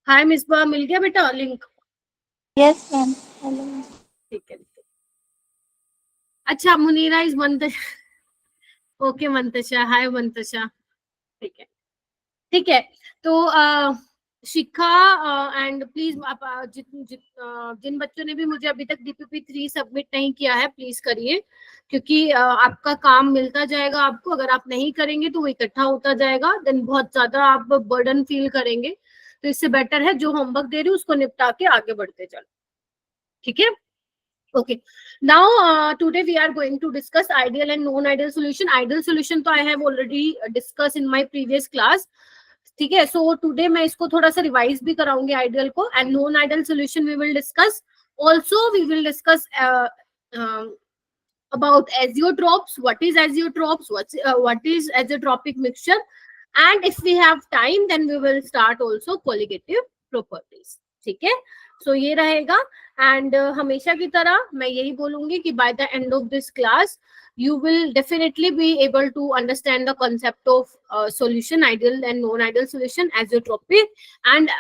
हाय मिसबा, मिल गया बेटा link? Yes ma'am. Hello. ठीक है। अच्छा, मुनीरा इज मंतशा। ओके मंतशा, हाय मंतशा। ठीक है, ठीक है। तो शिखा एंड प्लीज आप जिन बच्चों ने भी मुझे अभी तक DPP3 सबमिट नहीं किया है प्लीज करिए, क्योंकि आपका काम मिलता जाएगा आपको। अगर आप नहीं करेंगे तो वो इकट्ठा होता जाएगा, देन बहुत ज्यादा आप बर्डन फील करेंगे। तो इससे बेटर है जो होमवर्क दे रही हूँ उसको निपटा के आगे बढ़ते चलो, ठीक है? Okay, now today we are going to discuss ideal and non-ideal solution. Ideal solution तो I have already discussed in my previous class, ठीक है? So today मैं इसको थोड़ा सा रिवाइज भी कराऊंगी आइडियल को, and non-ideal solution we will discuss. Also we will discuss about azeotropes. What is azeotropes? What is azeotropic mixture? And if we have time, then we will start also colligative properties. ठीक है? So ये रहेगा। And हमेशा की तरह मैं यही बोलूंगी कि by the end of this class you will definitely be able to understand the concept of solution, ideal and non ideal solution, azeotropy, and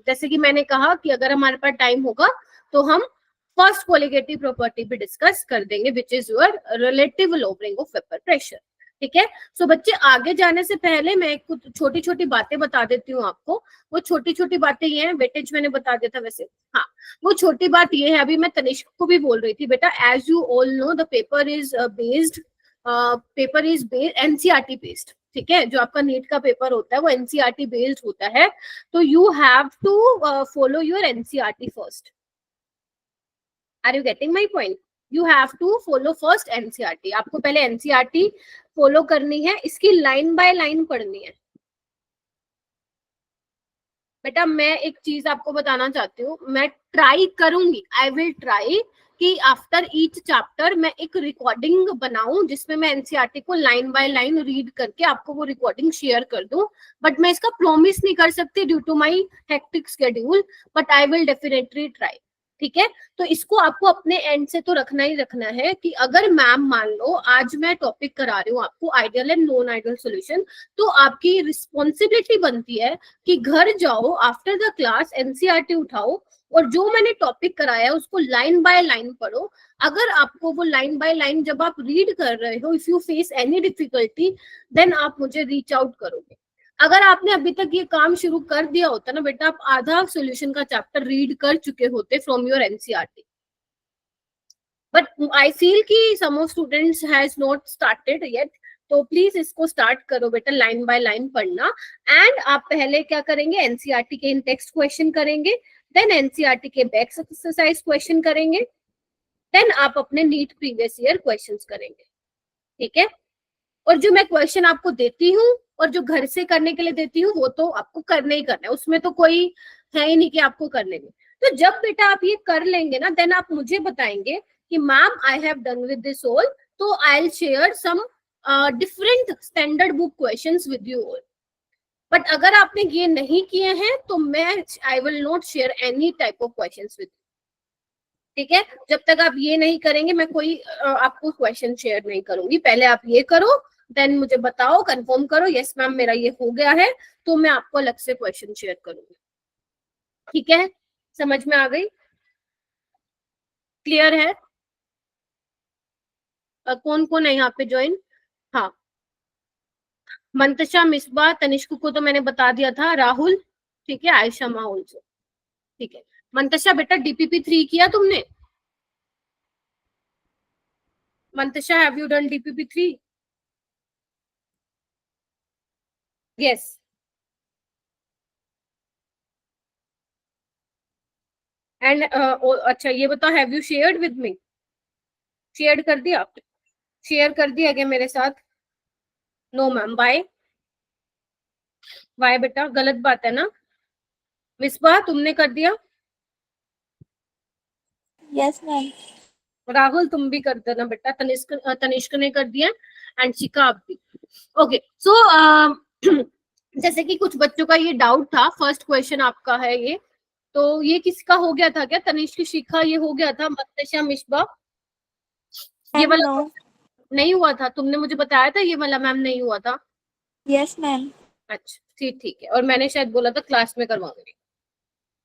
जैसे कि मैंने कहा कि अगर हमारे पास टाइम होगा तो हम फर्स्ट कोलिगेटिव प्रॉपर्टी भी डिस्कस कर देंगे, which is your relative lowering of vapour pressure. ठीक है? सो बच्चे आगे जाने से पहले मैं कुछ छोटी छोटी बातें बता देती हूँ आपको। वो छोटी छोटी बातें ये हैं, वेटेज मैंने बता दिया था वैसे। हाँ, वो छोटी बात ये है, अभी मैं तनिष्क को भी बोल रही थी, बेटा as you all know the paper is based NCERT based. ठीक है? जो आपका नीट का पेपर होता है वो NCERT बेस्ड होता है, तो you have to follow your NCERT first. Are you getting my point? You have to follow first NCERT। आपको पहले NCERT फॉलो करनी है, इसकी लाइन बाय लाइन पढ़नी है। बेटा मैं एक चीज आपको बताना चाहती हूँ, मैं ट्राई करूंगी, आई विल ट्राई कि आफ्टर ईच चैप्टर मैं एक रिकॉर्डिंग बनाऊं जिसमें मैं NCERT को लाइन बाय लाइन रीड करके आपको वो रिकॉर्डिंग शेयर कर दूं। बट मैं इसका प्रॉमिस नहीं कर सकती due to my hectic schedule, but I will definitely try. ठीक है? तो इसको आपको अपने एंड से तो रखना ही रखना है कि अगर मैम मान लो आज मैं टॉपिक करा रही हूँ आपको ideal and non ideal solution, तो आपकी रिस्पॉन्सिबिलिटी बनती है कि घर जाओ, आफ्टर द क्लास NCERT उठाओ और जो मैंने टॉपिक कराया है उसको लाइन बाय लाइन पढ़ो। अगर आपको वो लाइन बाय लाइन जब आप रीड कर रहे हो, if you face any difficulty, then आप मुझे रीच आउट करोगे। अगर आपने अभी तक ये काम शुरू कर दिया होता ना बेटा, आप आधा सॉल्यूशन का चैप्टर रीड कर चुके होते from your NCERT। But I feel कि some of students has not started yet, तो प्लीज इसको स्टार्ट करो बेटा, लाइन बाय लाइन पढ़ना। एंड आप पहले क्या करेंगे, NCERT के इन टेक्स्ट क्वेश्चन करेंगे, देन NCERT के बैक एक्सरसाइज क्वेश्चन करेंगे, देन आप अपने नीट प्रीवियस ईयर क्वेश्चंस करेंगे। ठीक है? और जो मैं क्वेश्चन आपको देती हूँ और जो घर से करने के लिए देती हूँ वो तो आपको करने ही करना है, उसमें तो कोई है ही नहीं कि आपको करने में। तो जब बेटा आप ये कर लेंगे ना, देन आप मुझे बताएंगे कि ma'am I have done with this all, तो I will share some different standard book questions with you all. But अगर आपने ये नहीं किए हैं तो मैं I will not share any type of questions with. ठीक है? जब तक आप ये नहीं करेंगे मैं कोई आपको क्वेश्चन शेयर नहीं करूंगी। पहले आप ये करो, देन मुझे बताओ, कंफर्म करो यस मैम मेरा ये हो गया है, तो मैं आपको अलग से क्वेश्चन शेयर करूंगी। ठीक है? समझ में आ गई? क्लियर है? कौन कौन है यहाँ पे ज्वाइन? हाँ, मंतशा, मिसबा, तनिष्क को तो मैंने बता दिया था, राहुल, ठीक है, आयशा माहौल से। ठीक है मंतशा बेटा, DPP3 किया तुमने? Mantasha, have you done DPP3? Yes. And अच्छा ये बताओ, have you shared with me? Share कर दिया? शेयर कर दिया क्या मेरे साथ? नो मैम, बाय बाय बेटा, गलत बात है ना? मिसबा तुमने कर दिया? Yes ma'am. राहुल तुम भी कर देना बेटा, तनिष्क ने कर दिया एंड शिखा आप भी। ओके सो जैसे कि कुछ बच्चों का ये डाउट था, फर्स्ट क्वेश्चन आपका है ये, तो ये किसका हो गया था क्या? तनिष्क, शिखा, ये हो गया था? मंतशा, मिसबा, ये वाला नहीं हुआ था? तुमने मुझे बताया था ये वाला मैम नहीं हुआ था। Yes, ma'am. अच्छा ठीक ठीक है, और मैंने शायद बोला था क्लास में करवाऊंगी।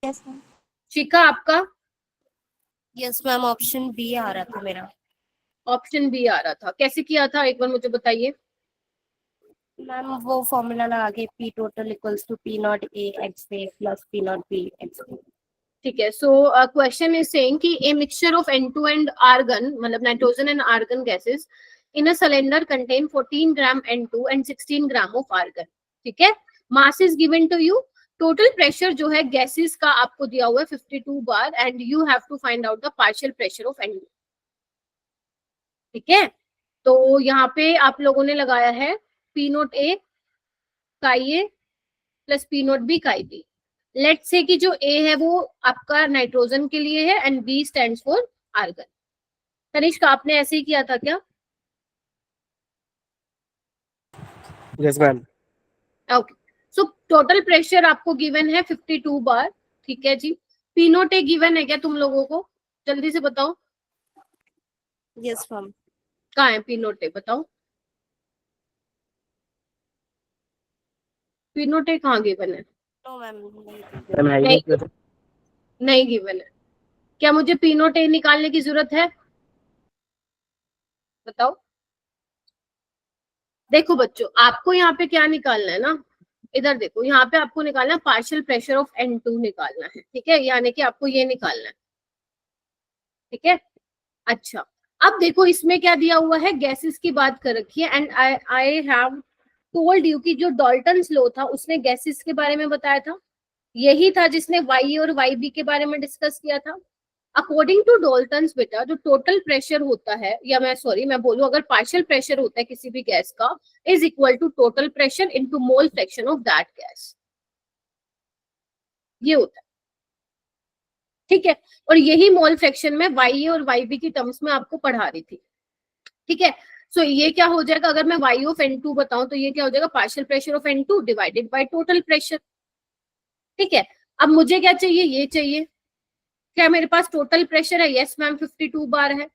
Yes, ma'am. शिखा आपका? यस मैम, ऑप्शन बी आ रहा था मेरा। ऑप्शन बी आ रहा था, कैसे किया था एक बार मुझे बताइए। मैम वो फॉर्मूला लगा के P total equals to P naught A X A plus P naught B X A. ठीक है, सो क्वेश्चन इज सेइंग कि a mixture of N2 and argon, मतलब nitrogen and argon gases in a cylinder contain 14 gram N2 and 16 gram of argon. ठीक है, mass is given to you, total pressure जो है gases का आपको दिया हुआ है 52 bar, and you have to find out the partial pressure of N2। ठीक है, तो यहाँ पे आप लोगों ने लगाया है P naught A chi A plus P naught B chi B. Late से कि जो ए है वो आपका नाइट्रोजन के लिए है and B stands for argon. Tanishq आपने ऐसे ही किया था क्या? Yes ma'am. Okay, so total pressure आपको गिवन है 52 बार। ठीक है जी, पी नोट ए गिवन है क्या तुम लोगों को? जल्दी से बताओ यस मैम। कहाँ है पी नोट ए, बताओ पी नोट ए कहाँ गिवन है? नो मैम, नहीं गिवन है। क्या मुझे पी नोट ए निकालने की जरूरत है? बताओ। देखो बच्चों, आपको यहाँ पे क्या निकालना है ना, इधर देखो, यहाँ पे आपको निकालना है पार्शियल प्रेशर ऑफ N2 निकालना है। ठीक है, यानी कि आपको ये निकालना है। ठीक है, अच्छा अब देखो इसमें क्या दिया हुआ है, गैसेस की बात कर रखी है, and I have told you कि जो डॉल्टन्स लॉ था उसने गैसेस के बारे में बताया था, यही था जिसने वाई और वाई बी के बारे में डिस्कस किया था। अकॉर्डिंग टू डॉल्टन्स बेटा, जो टोटल प्रेशर होता है, या मैं बोलूं अगर पार्शियल प्रेशर होता है किसी भी गैस का, is equal to total pressure into mole fraction of that gas, ये होता है। ठीक है, और यही मोल फ्रैक्शन में वाई और वाई बी की टर्म्स में आपको पढ़ा रही थी। ठीक है, सो ये क्या हो जाएगा, अगर मैं वाई ऑफ N2 बताऊं तो ये क्या हो जाएगा, partial pressure of N2 divided by total pressure. ठीक है, अब मुझे क्या चाहिए, ये चाहिए। क्या मेरे पास टोटल प्रेशर है? यस मैम, 52 बार है।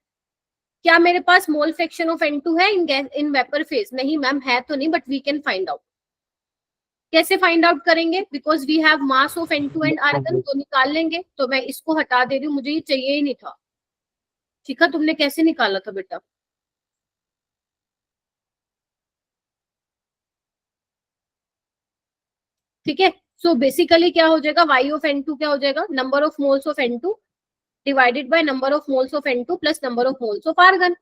क्या मेरे पास मोल फ्रैक्शन ऑफ N2 है इन वेपर फेज? नहीं मैम, है तो नहीं, but we can find out. कैसे फाइंड आउट करेंगे? Because we have mass of N2 and argon, तो निकाल लेंगे। तो मैं इसको हटा दे रही हूँ, मुझे ये चाहिए ही नहीं था। ठीक है, तुमने कैसे निकाला था बेटा? ठीक है, सो बेसिकली क्या हो जाएगा, वाई ऑफ N2 क्या हो जाएगा, number of moles of N2 divided by number of moles of N2 plus number of moles of argon,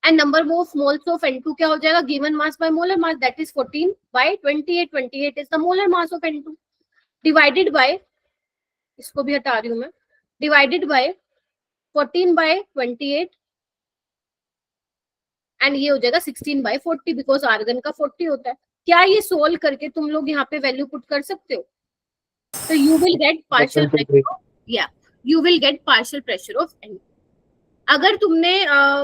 and number of moles of N2 क्या हो जाएगा, given mass by molar mass, that is 14 by 28। 28 is the molar mass of N2 divided by, इसको भी हटा रही हूं मैं, divided by 14 by 28, and ये हो जाएगा 16 बाय 40, बिकॉज आर्गन का 40 होता है। क्या ये सोल्व करके तुम लोग यहाँ पे वैल्यू पुट कर सकते हो? तो you will get partial pressure, या you will get partial pressure of N2। अगर तुमने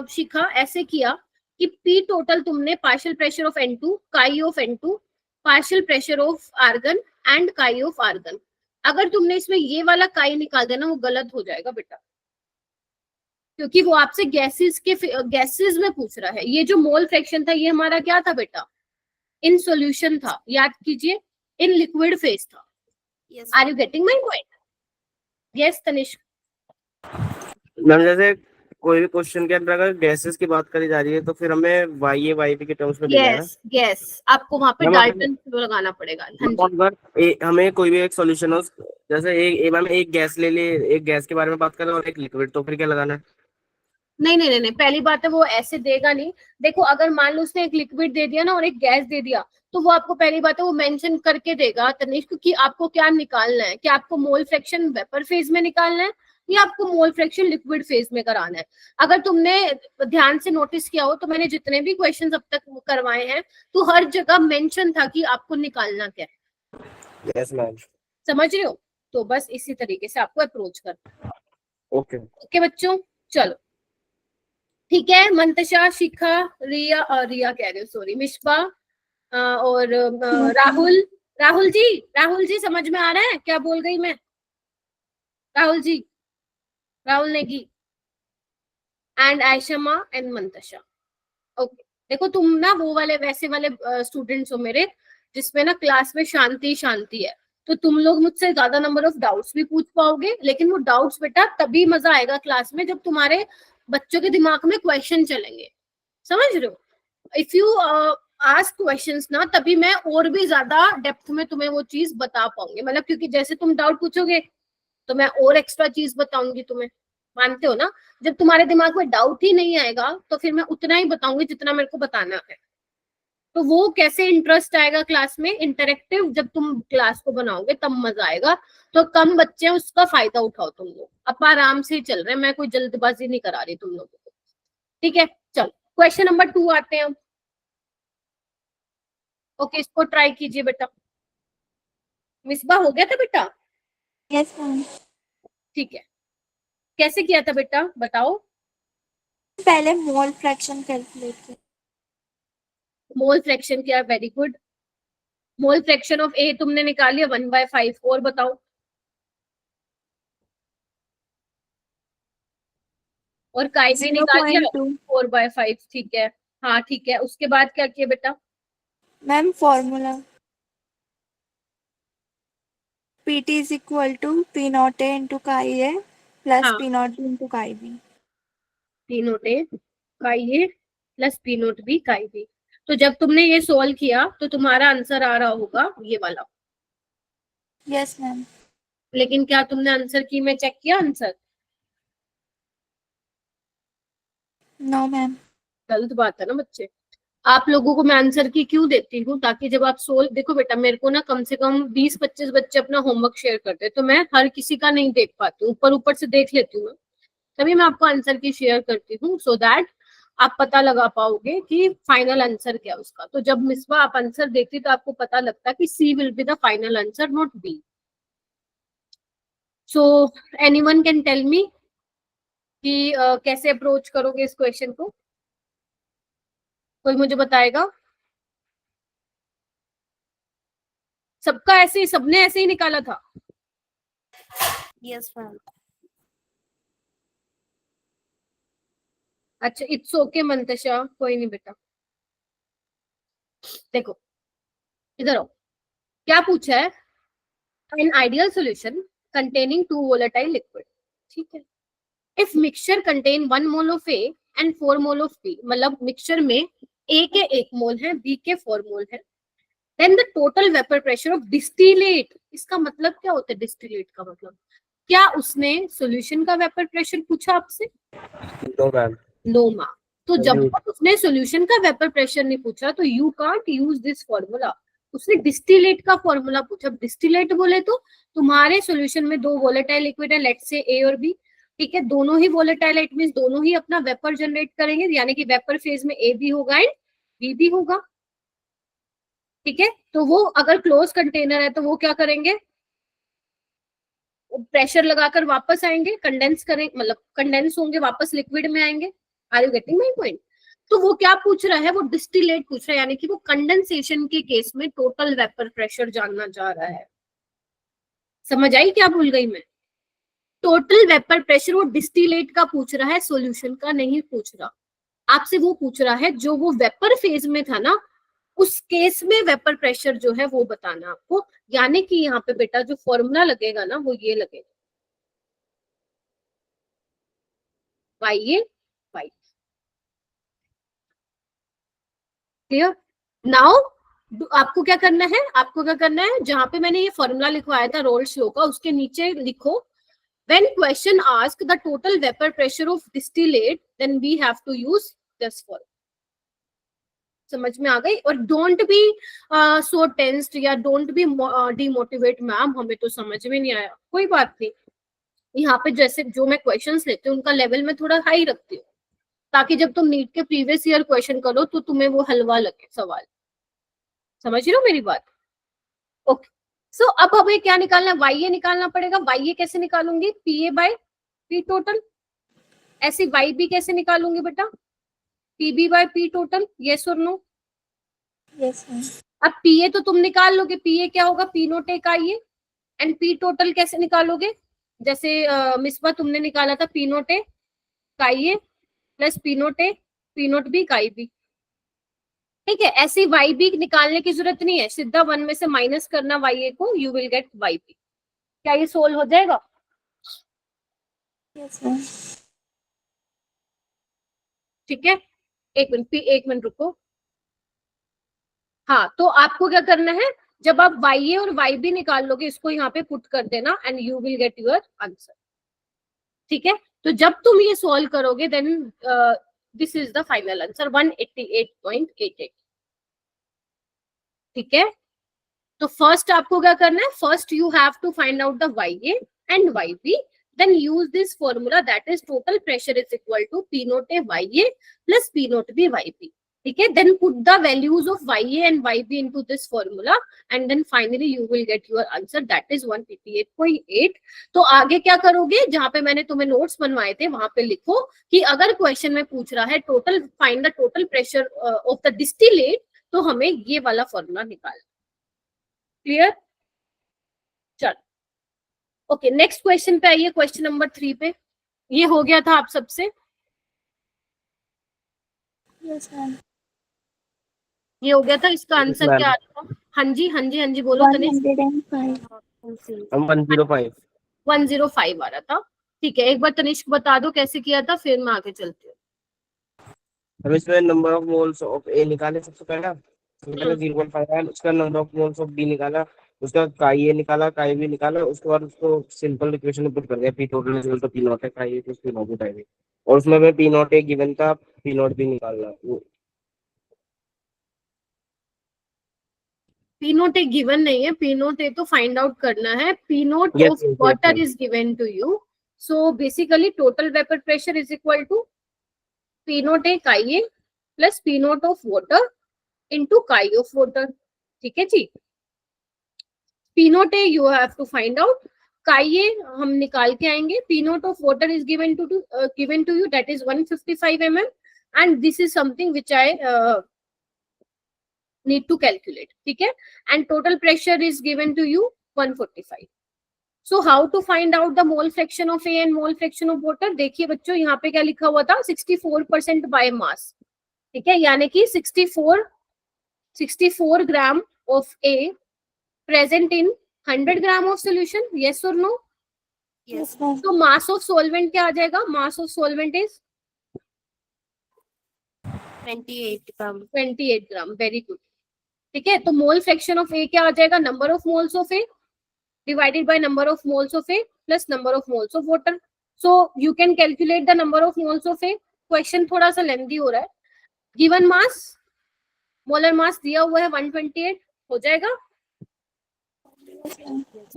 शिखा ऐसे किया कि P टोटल तुमने partial pressure of N2, chi of N2, partial pressure of argon and chi of argon, अगर तुमने इसमें ये वाला काई निकाल देना, वो गलत हो जाएगा बेटा, क्योंकि वो आपसे गैसेस में पूछ रहा है। ये जो मोल फ्रैक्शन था ये हमारा क्या था बेटा, इन सॉल्यूशन था, याद कीजिए, इन लिक्विड फेज था। Are you getting my point? Yes Tanishq. Ma'am जैसे कोई भी क्वेश्चन के अंदर अगर गैसेस की बात करी जा रही है तो फिर हमें वाई ए वाई बी के टर्म्स में देना है ना? यस, आपको वहां पे डाल्टन लगाना पड़ेगा। हाँ जी, अगर हमें कोई भी एक सॉल्यूशन हो, जैसे मैम एक गैस ले लिए, एक गैस के बारे में बात करें और एक लिक्विड, तो फिर क्या लगाना है? नहीं, पहली बात है वो ऐसे देगा नहीं। देखो अगर मान लो उसने एक लिक्विड दे दिया ना और एक गैस दे दिया, तो वो आपको पहली बात है वो मेंशन करके देगा तनिष्क कि आपको क्या निकालना है, कि आपको मोल फ्रैक्शन वेपर फेज में निकालना है या आपको मोल फ्रैक्शन लिक्विड फेज में कराना है। अगर तुमने ध्यान से नोटिस किया हो तो मैंने जितने भी क्वेश्चन अब तक करवाए हैं तो हर जगह मेंशन था कि आपको निकालना क्या है। Yes ma'am. समझ रहे हो? तो बस इसी तरीके से आपको अप्रोच करना। ओके ओके बच्चों, चलो ठीक है। मंतशा, शिखा, रिया, रिया कह रहे हो, सॉरी, मिशबा और राहुल। राहुल जी समझ में आ रहा है क्या बोल गई मैं? Rahul ji, Rahul Negi and Ayshama and Mantasha. Okay, देखो तुम ना वो वाले वैसे वाले स्टूडेंट्स हो मेरे जिसमें ना क्लास में शांति शांति है, तो तुम लोग मुझसे ज्यादा नंबर ऑफ डाउट्स भी पूछ पाओगे, लेकिन वो डाउट्स बेटा तभी मजा आएगा क्लास में जब तुम्हारे बच्चों के दिमाग में क्वेश्चन चलेंगे, समझ रहे हो? इफ यू आस्क क्वेश्चंस ना, तभी मैं और भी ज्यादा डेप्थ में तुम्हें वो चीज बता पाऊंगी, मतलब क्योंकि जैसे तुम डाउट पूछोगे तो मैं और एक्स्ट्रा चीज बताऊंगी तुम्हें, मानते हो ना? जब तुम्हारे दिमाग में डाउट ही नहीं आएगा तो फिर मैं उतना ही बताऊंगी जितना मेरे को बताना है। तो वो कैसे इंटरेस्ट आएगा क्लास में? इंटरेक्टिव जब तुम क्लास को बनाओगे तब मजा आएगा। तो कम बच्चे उसका फायदा उठाओ तुम लोग, अब आराम से ही चल रहे हैं, मैं कोई जल्दबाजी नहीं करा रही तुम लोगों को, ठीक है? चलो क्वेश्चन नंबर 2 आते हैं हम। ओके, इसको ट्राई कीजिए बेटा। मिसबा हो गया था बेटा? Yes ma'am. ठीक है, कैसे किया था बेटा बताओ? पहले mole fraction calculate. Mole fraction किया, very good. Mole fraction of A तुमने निकाल लिया 1/5, और बताओ? और काई भी निकाल लिया 0.2 4/5, ठीक है। हाँ ठीक है, उसके बाद क्या किया बेटा? Ma'am formula PT is equal to P naught A into chi A plus हाँ, P naught B into chi B. P naught A chi A plus P naught B chi B. तो जब तुमने ये सोल्व किया तो तुम्हारा answer आ रहा होगा ये वाला। Yes ma'am. लेकिन क्या तुमने आंसर की में चेक किया आंसर? No ma'am. गलत बात है ना बच्चे। आप लोगों को मैं आंसर की क्यों देती हूँ? ताकि जब आप सोल्व, देखो बेटा मेरे को ना कम से कम 20-25 बच्चे अपना होमवर्क शेयर करते हैं, तो मैं हर किसी का नहीं देख पाती हूँ, ऊपर ऊपर से देख लेती हूँ, तभी मैं आपको आंसर की शेयर करती हूँ, सो दैट आप पता लगा पाओगे कि फाइनल आंसर क्या है उसका। तो जब मिसबा आप आंसर देखती तो आपको पता लगता कि C will be the final answer, not B. So anyone can tell me कि कैसे अप्रोच करोगे इस क्वेश्चन को? कोई मुझे बताएगा? सबका ऐसे ही, सबने ऐसे ही निकाला था? Yes ma'am. अच्छा, इट्स ओके मंतशा, कोई नहीं बेटा। देखो इधर आओ, क्या पूछा है? An ideal solution containing 2 volatile liquid, ठीक है। If mixture contain 1 mole of A and 4 mole of B, मतलब मिक्सचर में ए के 1 मोल है, बी के 4 मोल है, then the total vapour pressure of distillate, इसका मतलब क्या होता है डिस्टिलेट का मतलब? क्या उसने सॉल्यूशन का वेपर प्रेशर पूछा आपसे? No ma'am. No ma'am. तो जब तक उसने सॉल्यूशन का वेपर प्रेशर नहीं पूछा तो you can't use this formula. उसने डिस्टिलेट का फॉर्मूला पूछा। डिस्टिलेट बोले तो तुम्हारे सॉल्यूशन में 2 वोलेटाइल लिक्विड है, लेट्स से ए और बी, ठीक है। दोनों ही वोलेटाइल, इट मींस दोनों ही अपना वेपर जनरेट करेंगे, यानी कि वेपर फेज में ए भी होगा एंड बी भी होगा, ठीक है। तो वो अगर क्लोज कंटेनर है तो वो क्या करेंगे? प्रेशर लगाकर वापस आएंगे, कंडेंस करें, मतलब कंडेंस होंगे, वापस लिक्विड में आएंगे। Are you getting my point? तो वो क्या पूछ रहा है? वो डिस्टिलेट पूछ रहा है, यानी कि वो कंडेंसेशन के केस में टोटल वेपर प्रेशर जानना चाह रहा है। समझ आई क्या भूल गई मैं? टोटल वेपर प्रेशर वो डिस्टिलेट का पूछ रहा है, सॉल्यूशन का नहीं पूछ रहा। आपसे वो पूछ रहा है जो वो वेपर फेज में था ना, उस केस में वेपर प्रेशर जो है वो बताना आपको। यानी कि यहाँ पे बेटा जो फॉर्मूला लगेगा ना वो ये लगेगा, वाई वाई। क्लियर? नाउ आपको क्या करना है? आपको क्या करना है, जहां पे मैंने ये फॉर्मूला लिखवाया था रोल्स लॉ का, उसके नीचे लिखो when question ask the total vapor pressure of distillate then we have to use this formula। समझ में आ गई? और डोंट बी सो टेंस्ड या डोंट बी डिमोटिवेट, मैम हमें तो समझ में नहीं आया, कोई बात नहीं। यहाँ पे जैसे जो मैं क्वेश्चंस लेती हूँ उनका लेवल में थोड़ा हाई रखती हूँ, ताकि जब तुम नीट के प्रीवियस ईयर क्वेश्चन करो तो तुम्हें वो हलवा लगे सवाल। समझ रहे हो मेरी बात? ओके, सो अब हमें क्या निकालना है? वाई ए निकालना पड़ेगा। वाई ए कैसे निकालूंगी? P A by P total. ऐसे वाई बी कैसे निकालूंगी बेटा? PB by P total. Yes और नो? Yes ma'am. अब पी ए तो तुम निकाल लोगे, पी ए क्या होगा? पी नोट ए का ये। एंड पी टोटल कैसे निकालोगे? जैसे मिसबा तुमने निकाला था पी नोट ए का ये plus P naught A P naught B का बी, ठीक है, ऐसे वाई बी निकालने की जरूरत नहीं है, सीधा 1 में से माइनस करना वाई ए को, you will get Y B. क्या ये सोल्व हो जाएगा? Yes, ma'am. ठीक है, एक मिनट रुको। हाँ, तो आपको क्या करना है, जब आप वाई ए और वाई बी निकाल लोगे, इसको यहाँ पे पुट कर देना and you will get your answer. ठीक है, तो जब तुम ये सॉल्व करोगे then this is the final answer 188.88। ठीक है, तो फर्स्ट आपको क्या करना है, first you have to find out the Y A and Y B, then use this formula, that is total pressure is equal to P naught A YA plus P naught B YB. ठीक है, then put the values of YA and YB into this formula and then finally you will get your answer, that is 158.8। तो आगे क्या करोगे, जहां पे मैंने तुम्हें नोट्स बनवाए थे वहां पे लिखो कि अगर क्वेश्चन में पूछ रहा है total find the total pressure of the distillate, तो हमें ये वाला फॉर्मूला निकालना। क्लियर? चलो, ओके, नेक्स्ट क्वेश्चन पे आइए, क्वेश्चन नंबर 3 पे। ये हो गया था आप सबसे? Yes, ma'am. ये हो गया था, इसका आंसर ma'am. क्या आ रहा था? हाँ जी बोलो तनिष्क। 105. हम 105। 105 आ रहा था। ठीक है, एक बार तनिष्क बता दो कैसे किया था, फिर मैं आगे चलती हूँ। हम इसमें number of moles of A निकाले सबसे पहले 0.5 आया, उसका number of moles of B निकाला, उसका काई ए निकाला, काई बी निकाला, उसके बाद उसको सिंपल इक्वेशन में पुट कर दिया, P total equal to P naught है chi A plus P naught chi B, और उसमें मैं पी नॉट ए गिवन था, पी नॉट बी निकालना। पी नोट ए गिवन नहीं है, पी नोट ए तो फाइंड आउट करना है। P naught Yes, of yes, yes, water yes. Is given to you, so basically total vapour pressure is equal to P naught A chi A plus P naught of water into chi of water. ठीक है जी, P naught A you have to find out, chi A हम निकाल के आएंगे, P naught of water is given to you, that is 155 mm, and this is something which I need to calculate. ठीक है, and total pressure is given to you 145. So how to find out the mole fraction of A and mole fraction of water? देखिए बच्चों, यहाँ पे क्या लिखा हुआ था, 64% by mass। ठीक है, यानी कि 64 ग्राम of A present in 100 gram of solution, yes or no? Yes, ma'am. तो mass of solvent क्या आ जाएगा, mass of solvent is 28 gram. 28 gram, very good. ठीक है, तो मोल फ्रैक्शन ऑफ ए क्या आ जाएगा, number of moles of A divided by number of moles of A plus number of moles of water. So you can calculate the number of moles of A. Question थोड़ा सा lengthy हो रहा है। Given mass, molar mass दिया हुआ है 128, हो जाएगा,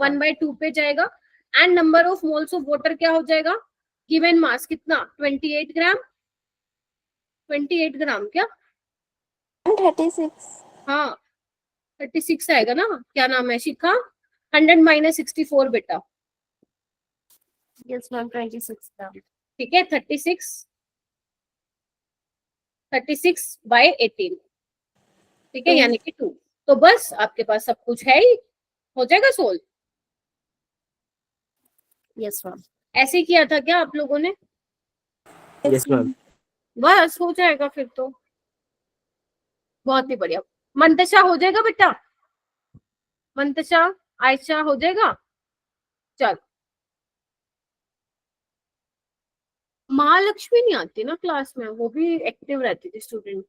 1/2 पे जाएगा, and number of moles of water क्या हो जाएगा, गिवन मास कितना, 28 ग्राम, 28 ग्राम क्या, 36. हाँ 36 आएगा ना, क्या नाम है शिखा, 100 माइनस 64 बेटा। यस मैम, 26 ग्राम। ठीक है, 36 बाय 18। ठीक है, यानी कि 2। तो बस आपके पास सब कुछ है ही, हो जाएगा सोल्व। Yes ma'am. ऐसे ही किया था क्या आप लोगों ने? Yes ma'am. बस हो जाएगा फिर तो, बहुत ही बढ़िया। मंतशा हो जाएगा बेटा, मंतशा, आयशा हो जाएगा। चल, महालक्ष्मी नहीं आती ना क्लास में, वो भी एक्टिव रहती थी स्टूडेंट।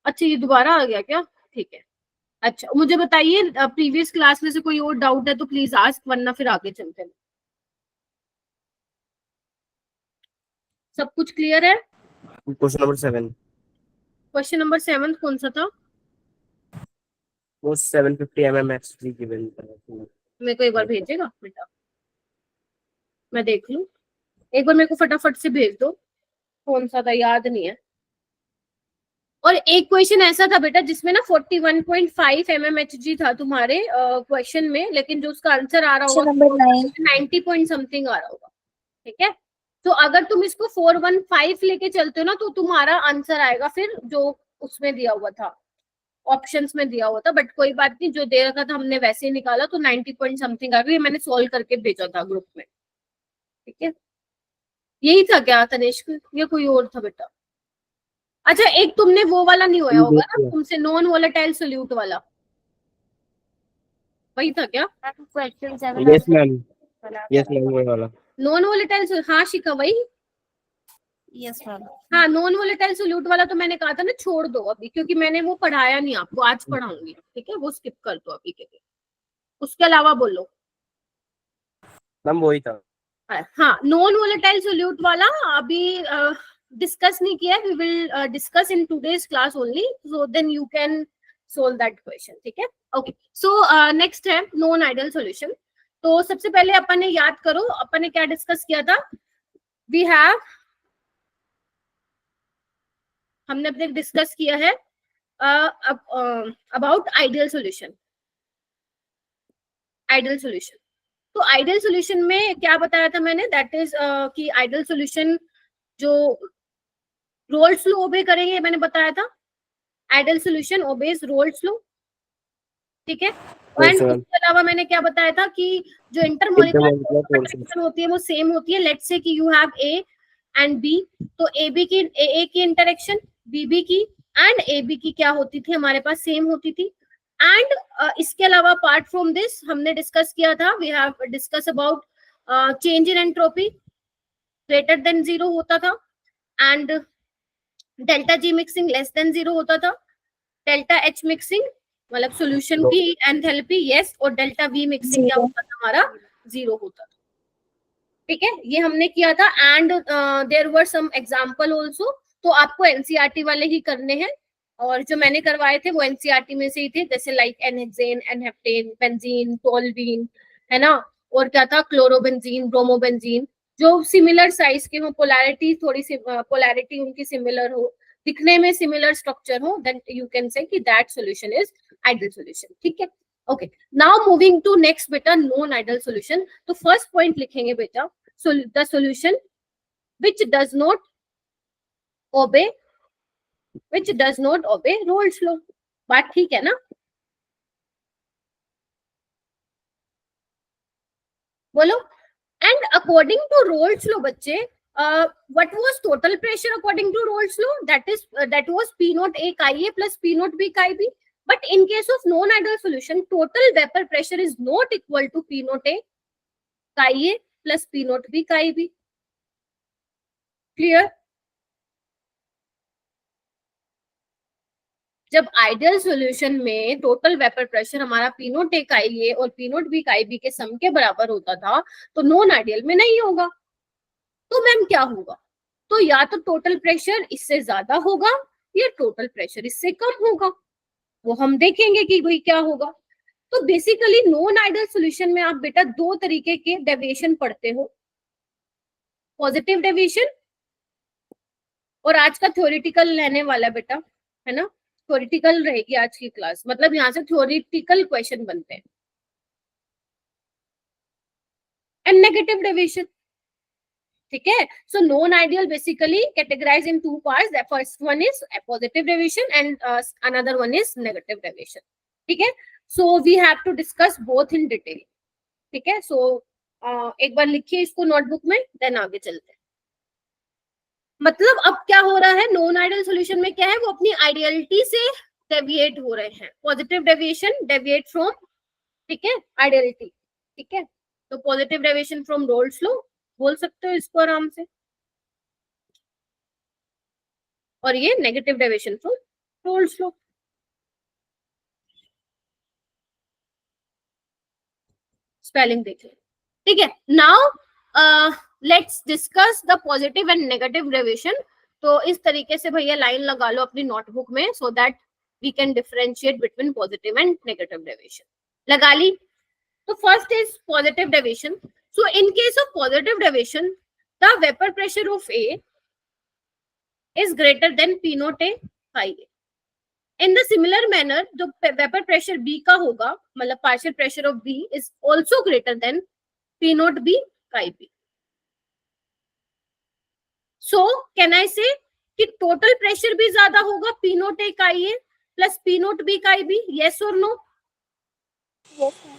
अच्छा, ये दोबारा आ गया क्या? ठीक है, अच्छा मुझे बताइए प्रीवियस क्लास में से कोई और डाउट है तो प्लीज आस्क, वरना फिर आगे चलते हैं। सब कुछ क्लियर है? क्वेश्चन नंबर 7, क्वेश्चन नंबर 7 कौन सा था? वो 750 mm एक्चुअली गिवन था। मेरे को एक बार भेजेगा बेटा, मैं देख लूं। एक बार मेरे को फटाफट से भेज दो, कौन सा था याद नहीं है। और एक क्वेश्चन ऐसा था बेटा जिसमें ना 41.5 mmHg था तुम्हारे क्वेश्चन में, लेकिन जो उसका आंसर आ रहा होगा 90 पॉइंट समथिंग आ रहा होगा। ठीक है, तो अगर तुम इसको 415 लेके चलते हो ना, तो तुम्हारा आंसर आएगा फिर जो उसमें दिया हुआ था, ऑप्शंस में दिया हुआ था। बट कोई बात नहीं, जो दे रखा था हमने वैसे ही निकाला, तो 90 पॉइंट समथिंग आ गई। मैंने सॉल्व करके भेजा था ग्रुप में। ठीक है, यही था क्या तनिष्क, या कोई और था बेटा? अच्छा, एक तुमने वो वाला नहीं होया होगा ना देखिए। तुमसे, नॉन वोलेटाइल सोल्यूट वाला, वही था क्या? Question 7 yes ma'am, yes ma'am वही वाला। नॉन वोलेटाइल, हाँ शिखा वही। Yes ma'am. हाँ, नॉन वोलेटाइल सोल्यूट वाला तो मैंने कहा था ना छोड़ दो अभी, क्योंकि मैंने वो पढ़ाया नहीं आपको, आज पढ़ाऊंगी, ठीक है, वो स्किप कर दो अभी के लिए। उसके अलावा बोलो। मैम वही था। हाँ, नॉन वोलेटाइल सोल्यूट वाला अभी डिस्कस नहीं किया, we will discuss in today's class only, so then you can solve that question, ठीक है। ओके, सो नेक्स्ट है नॉन आइडियल सॉल्यूशन। तो सबसे पहले अपन ने याद करो, अपन ने क्या डिस्कस किया था। वी हैव, हमने अपने डिस्कस किया है about ideal solution. Ideal solution, तो आइडियल सॉल्यूशन में क्या बताया था मैंने, दैट इज कि आइडियल सॉल्यूशन जो रोल्स लॉ ओबे करेंगे, मैंने बताया था ideal solution obeys roles law, ठीक है। एंड उसके अलावा मैंने क्या बताया था कि जो इंटरमोलिकुलर इंटरेक्शन होती है वो सेम होती है। लेट्स से कि you have A and B, तो ए बी की ए की इंटरेक्शन बी बी की एंड ए बी की क्या होती थी, हमारे पास सेम होती थी। एंड इसके अलावा अपार्ट फ्रॉम दिस हमने डिस्कस किया था, we have discuss about change in entropy greater than 0 होता था, and delta G mixing less than 0 होता था, डेल्टा एच मिक्सिंग मतलब सॉल्यूशन की एंथैल्पी यस, और डेल्टा वी मिक्सिंग क्या होता था हमारा, 0 होता था, ठीक है, ये हमने किया था। And there were some example also, तो आपको एनसीईआरटी वाले ही करने हैं, और जो मैंने करवाए थे वो एनसीईआरटी में से ही थे, जैसे लाइक एनहेक्सेन, एनहेप्टेन, बेंजीन, टोल्यूइन, है ना, और क्या था, क्लोरोबेंजीन, ब्रोमोबेंजीन, जो सिमिलर साइज के हो, पोलैरिटी थोड़ी सी पोलैरिटी उनकी सिमिलर हो, दिखने में सिमिलर स्ट्रक्चर हो, देन यू कैन से कि that solution is ideal solution, ठीक है। Okay, now moving to next बेटा, नॉन आइडियल सॉल्यूशन। तो फर्स्ट पॉइंट लिखेंगे बेटा, the solution which does not obey Rolle's law। बात ठीक है ना? बोलो। And according to Rolle's law बच्चे, what was total pressure according to Rolle's law? That was P naught A chi A plus P naught B chi B. But in case of non-ideal solution, total vapor pressure is not equal to P naught A chi A plus P naught B chi B. Clear? जब ideal solution में total vapour pressure हमारा P naught A chi ए और P naught B chi B के सम के बराबर होता था, तो नॉन आइडियल में नहीं होगा। तो मैम क्या होगा? तो या तो टोटल प्रेशर इससे ज्यादा होगा या टोटल प्रेशर इससे कम होगा, वो हम देखेंगे कि भाई क्या होगा। तो बेसिकली नॉन आइडियल सॉल्यूशन में आप बेटा दो तरीके के डेविएशन पढ़ते हो, पॉजिटिव डेविएशन, और आज का थ्योरेटिकल रहने वाला बेटा, है ना, थ्योरेटिकल रहेगी आज की क्लास, मतलब यहाँ से थ्योरेटिकल क्वेश्चन बनते हैं। एंड नेगेटिव डेविएशन, ठीक है। So non ideal basically categorize in two parts, the first one is positive deviation and another one is negative deviation, ठीक है। So we have to discuss both in detail, ठीक है। सो एक बार लिखिए इसको notebook में, देन आगे चलते हैं। मतलब अब क्या हो रहा है, नॉन आइडियल सॉल्यूशन में क्या है, वो अपनी आइडियलिटी से डेविएट हो रहे हैं। पॉजिटिव डेविएशन डेविएट फ्रॉम, ठीक है, आइडियलिटी, ठीक है। तो positive deviation from roles law बोल सकते हो इसको आराम से, और ये negative deviation from roles law. Spelling देख लें, ठीक है। Now let's discuss the positive and negative deviation. तो इस तरीके से भैया लाइन लगा लो अपनी नोटबुक में, so that we can differentiate between positive and negative deviation. लगा ली? तो first is positive deviation. So in case of positive deviation, the vapour pressure of A is greater than P naught A chi a। In the similar manner जो vapour pressure B का होगा, मतलब partial pressure of B is also greater than P naught B chi b। So can I say कि total pressure भी ज्यादा होगा P naught A chi a plus P naught B chi b, yes और no? Yes, ma'am.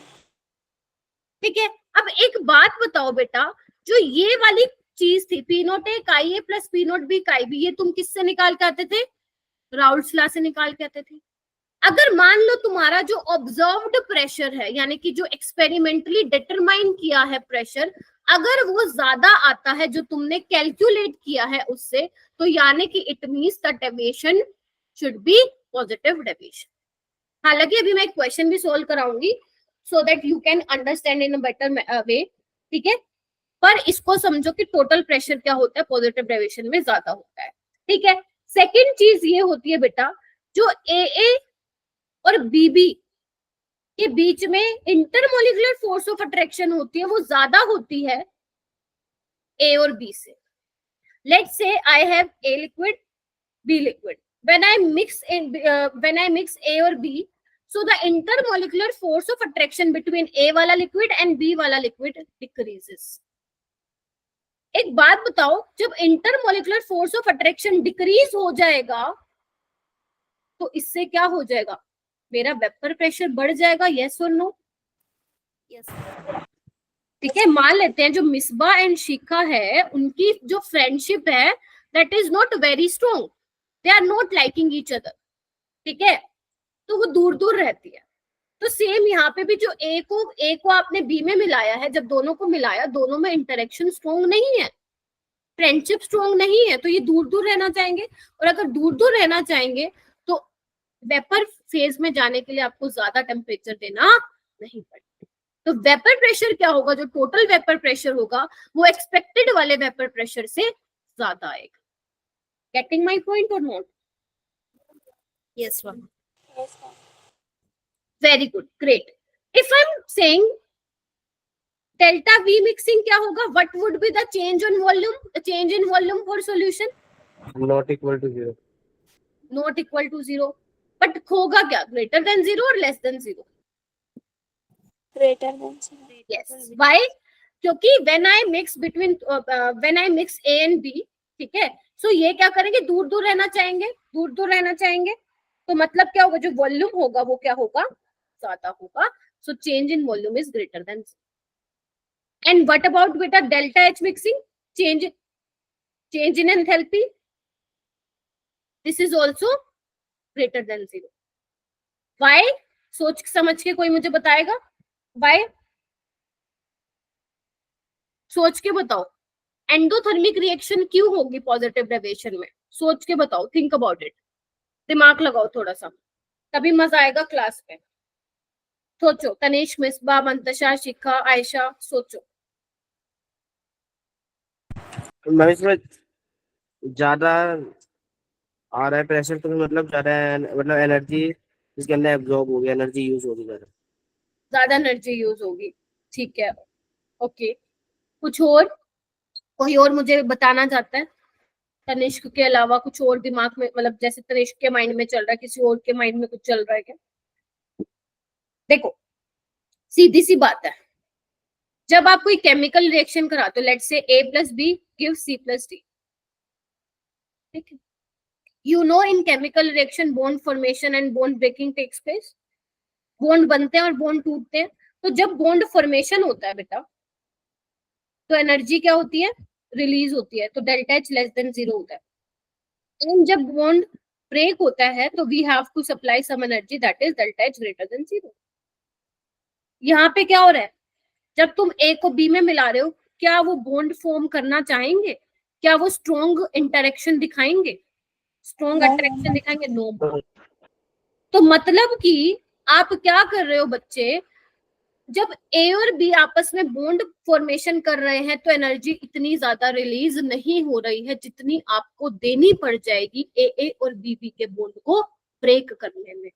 ठीक है। अब एक बात बताओ बेटा, जो ये वाली चीज थी P naught A chi a plus P naught B chi b, ये तुम किससे निकाल के आते थे? राउल्ट्स लॉ से निकाल के आते थे। अगर मान लो तुम्हारा जो ऑब्जर्व्ड प्रेशर है, यानी कि जो एक्सपेरिमेंटली डिटरमाइन किया है प्रेशर, अगर वो ज्यादा आता है जो तुमने कैलकुलेट किया है उससे, तो यानी कि it means the deviation should be positive deviation. हालांकि अभी मैं एक क्वेश्चन भी सोल्व कराऊंगी so that you can understand in a better way, ठीक है। पर इसको समझो कि टोटल प्रेशर क्या होता है, पॉजिटिव डेविएशन में ज्यादा होता है, ठीक है। सेकेंड चीज ये होती है बेटा, जो ए और बीबी के बीच में इंटरमोलिकुलर फोर्स ऑफ अट्रैक्शन होती है, वो ज्यादा होती है ए और बी से। Let's say I have A liquid, B liquid, when I mix A और B, so the intermolecular force of attraction between A वाला liquid and B वाला liquid decreases. एक बात बताओ, जब intermolecular force of attraction decrease हो जाएगा तो इससे क्या हो जाएगा, मेरा वेपर प्रेशर बढ़ जाएगा, yes और no? Yes. ठीक है। मान लेते हैं जो मिसबा एंड शिखा है, उनकी जो फ्रेंडशिप है that is not very strong, they are not liking each other, ठीक है, तो वो दूर दूर रहती है। तो सेम यहाँ पे भी जो ए को आपने बी में मिलाया है, जब दोनों को मिलाया, दोनों में इंटरेक्शन स्ट्रॉन्ग नहीं है, फ्रेंडशिप स्ट्रॉन्ग नहीं है, तो ये दूर दूर रहना चाहेंगे। और अगर दूर दूर रहना चाहेंगे तो वेपर फेज में जाने के लिए आपको ज्यादा टेम्परेचर देना नहीं पड़ेगा। तो वेपर प्रेशर क्या होगा, जो टोटल वेपर प्रेशर होगा वो एक्सपेक्टेड वाले वेपर प्रेशर से ज्यादा आएगा। Getting my point or not? Yes, ma'am. Yes, ma'am. Very good, great. If I'm saying delta V mixing क्या होगा? What would be the change on volume? The change in volume for solution? Not equal to 0. Not equal to 0. But होगा क्या? Greater than 0 or less than 0? Greater than 0. Yes. Why? क्योंकि when I mix A and B, ठीक है, सो ये क्या करेंगे, दूर दूर रहना चाहेंगे, दूर दूर रहना चाहेंगे, तो मतलब क्या होगा, जो वॉल्यूम होगा वो क्या होगा, ज्यादा होगा। So change in volume is greater than. And what about बेटा delta H mixing, change in enthalpy, this is also greater than 0। Why? सोच समझ के कोई मुझे बताएगा व्हाई? सोच के बताओ, एंडोथर्मिक रिएक्शन क्यों होगी पॉजिटिव डेविएशन में, सोच के बताओ, थिंक अबाउट इट, दिमाग लगाओ थोड़ा सा, तभी मजा आएगा क्लास में। सोचो, तनिष्क, मिसबा, मंतशा, शिखा, आयशा, सोचो। मैं इसमें ज्यादा आ रहा है प्रेशर, तो मतलब ज्यादा मतलब एनर्जी इसके अंदर एब्जॉर्ब होगी, एनर्जी यूज होगी, ज्यादा एनर्जी यूज होगी, ठीक है, ओके। कुछ और, कोई और मुझे बताना चाहता है तनिष्क के अलावा? कुछ और दिमाग में, मतलब जैसे तनिष्क के माइंड में चल रहा है, किसी और के माइंड में कुछ चल रहा है क्या? देखो, सीधी सी बात है, जब आप कोई केमिकल रिएक्शन कराते हो, let's say A plus B gives C plus D, ठीक है, you know in chemical reaction bond formation and bond breaking takes place, bond बनते हैं और बॉन्ड टूटते हैं। तो जब बॉन्ड फॉर्मेशन होता है बेटा, तो एनर्जी क्या होती है, रिलीज होती है, तो डेल्टा एच लेस देन 0 होता है। एंड जब बॉन्ड ब्रेक होता है तो we have to supply some energy, that is delta H greater than 0। यहाँ पे क्या हो रहा है, जब तुम ए को बी में मिला रहे हो, क्या वो बॉन्ड फॉर्म करना चाहेंगे, क्या वो स्ट्रॉन्ग इंटरेक्शन दिखाएंगे, स्ट्रॉन्ग अट्रैक्शन दिखाएंगे? नो। तो मतलब कि आप क्या कर रहे हो बच्चे, जब ए और बी आपस में बॉन्ड फॉर्मेशन कर रहे हैं तो एनर्जी इतनी ज्यादा रिलीज नहीं हो रही है जितनी आपको देनी पड़ जाएगी ए और बी के बॉन्ड को ब्रेक करने में।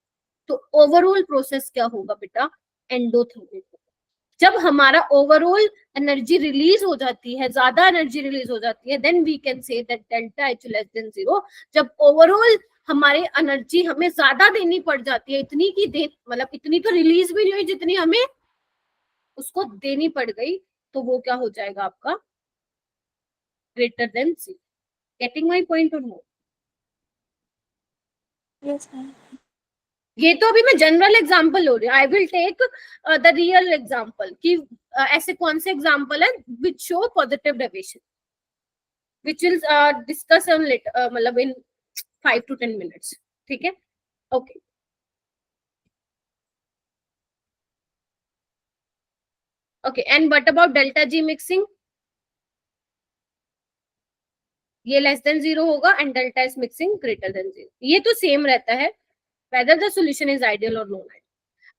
तो ओवरऑल प्रोसेस क्या होगा बेटा, एंडोथर्मिक। जब हमारा ओवरऑल एनर्जी रिलीज हो जाती है, ज्यादा एनर्जी रिलीज हो जाती है, then we can say that delta H less than 0। जब ओवरऑल हमारे एनर्जी हमें ज्यादा देनी पड़ जाती है, इतनी की मतलब इतनी तो रिलीज भी नहीं हुई जितनी हमें उसको देनी पड़ गई, तो वो क्या हो जाएगा आपका, greater than 0। Getting my point और नो? Yes, ma'am. ये तो अभी मैं जनरल एग्जांपल हो रही हूँ, I will take the real example कि ऐसे कौन से एग्जांपल है which show positive deviation, which will discuss on later, मतलब इन 5 to 10 minutes. ठीक है, okay. Okay, and what about delta G mixing? ये लेस देन 0 होगा and delta S mixing greater than 0। ये तो सेम रहता है whether the solution is ideal or non ideal,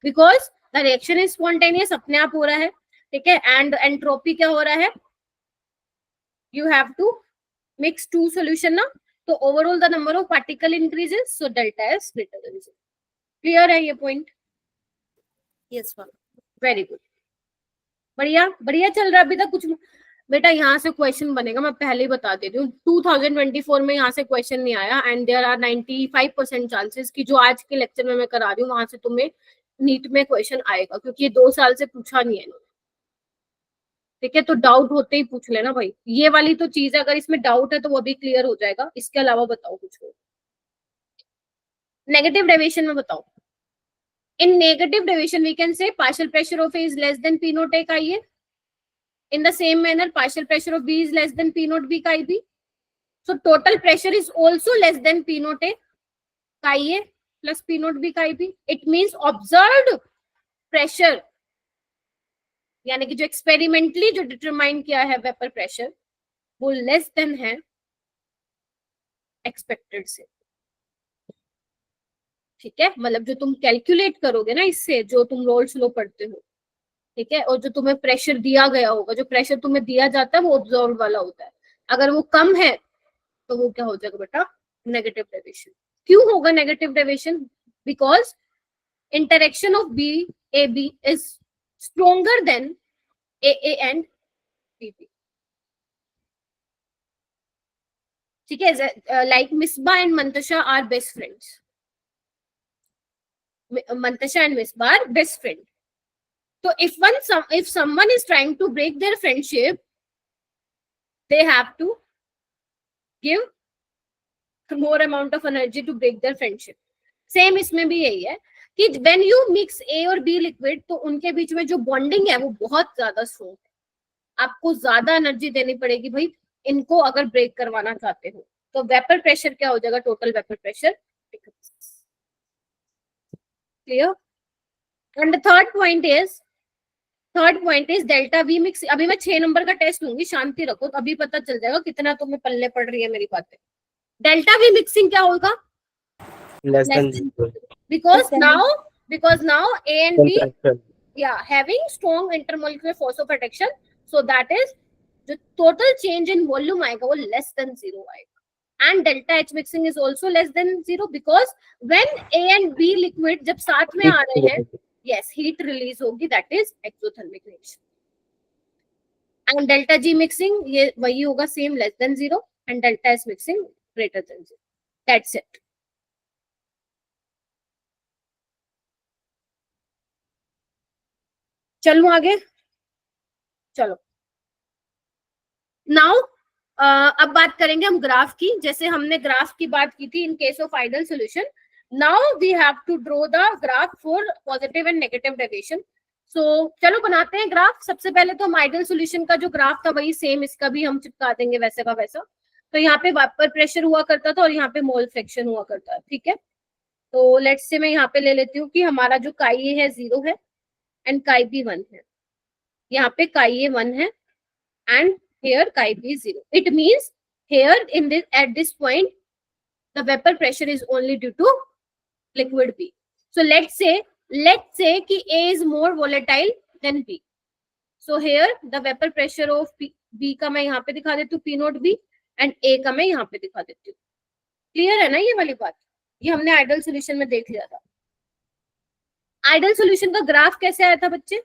because the reaction is spontaneous, अपने आप हो रहा है, ठीक है, एंड एंट्रोपी क्या हो रहा है, you have to mix two solution ना, तो overall the number of particle increases, so delta is greater than 0। Clear है ये point? Yes, ma'am. Very good, बढ़िया बढ़िया चल रहा है अभी तक। कुछ बेटा यहाँ से क्वेश्चन बनेगा, मैं पहले ही बता देती हूँ, 2024 में यहाँ से क्वेश्चन नहीं आया एंड देयर आर 95% चांसेस कि जो आज के लेक्चर में मैं करा रही हूँ वहां से तुम्हें नीट में क्वेश्चन आएगा, क्योंकि ये 2 साल से पूछा नहीं है इन्होंने, ठीक है। तो डाउट होते ही पूछ लेना भाई, ये वाली तो चीज है, अगर इसमें डाउट है तो वो भी क्लियर हो जाएगा। इसके अलावा बताओ कुछ हो। नेगेटिव डेविएशन में बताओ। In negative deviation we can say partial pressure of A is less than P naught A का I A. In the same manner, partial pressure of B is less than P naught B ka IB. So total pressure is also less than P naught A ka IA plus P naught B ka IB. It means observed pressure, यानी कि जो experimentally जो determine किया है vapour pressure वो less than है expected से, ठीक है। मतलब जो तुम कैलकुलेट करोगे ना इससे, जो तुम रोल्स लो पढ़ते हो, ठीक है, और जो तुम्हें प्रेशर दिया गया होगा, जो प्रेशर तुम्हें दिया जाता है वो ऑब्जर्व वाला होता है, अगर वो कम है तो वो क्या हो जाएगा बेटा, नेगेटिव डेविएशन। क्यों होगा negative deviation? Because interaction of B A B is stronger than A A and B B, ठीक है। Like Misbah and Mantasha are best friends, Mantasha and Misbah are best friend. So if someone is trying to break their friendship, they have to give more amount of energy to break their friendship. Same इसमें भी यही है कि when you mix A और B liquid, तो उनके बीच में जो bonding है वो बहुत ज्यादा strong है, आपको ज्यादा एनर्जी देनी पड़ेगी भाई इनको अगर ब्रेक करवाना चाहते हो। तो वेपर प्रेशर क्या हो जाएगा, total vapour pressure. Clear? And third point is delta we mix. अभी मैं 6 नंबर का टेस्ट लूंगी, शांति रखो, तो अभी पता चल जाएगा कितना तुम्हें पल्ले पड़ रही है मेरी बातें। डेल्टा वी मिक्सिंग क्या होगा, less than 0 because now A and B having strong intermolecular force of attraction, so that is जो total change in volume आएगा वो less than 0 आएगा। and delta H mixing is also less than 0 because when A and B liquid जब साथ में आ रहे हैं, yes, heat release होगी, that is exothermic reaction। and delta G mixing ये वही होगा, same less than 0, and delta S mixing greater than 0। that's it। चलो आगे, चलो नाउ अब बात करेंगे हम ग्राफ की। जैसे हमने ग्राफ की बात की थी in case of ideal solution, now we have to draw the graph for positive and negative deviation. So चलो बनाते हैं ग्राफ। सबसे पहले तो हम आइडियल सॉल्यूशन का जो ग्राफ था वही सेम इसका भी हम चिपका देंगे वैसे का वैसा। तो यहाँ पे वेपर प्रेशर हुआ करता था और यहाँ पे मोल फ्रैक्शन हुआ करता है, ठीक है। तो लेट्स से मैं यहाँ पे ले लेती हूँ कि हमारा जो काई ए है 0 है एंड काई बी 1 है। यहाँ पे काई ए 1 है and here chi b is 0. It means here in this at this point the vapor pressure is only due to liquid B. So let's say कि A is more volatile than B. So here the vapor pressure of B का मैं यहाँ पे दिखा देती हूँ P naught B and A का मैं यहाँ पे दिखा देती हूँ। क्लियर है ना ये वाली बात? ये हमने आइडियल सॉल्यूशन में देख लिया था। आइडियल सॉल्यूशन का ग्राफ कैसे आया था बच्चे?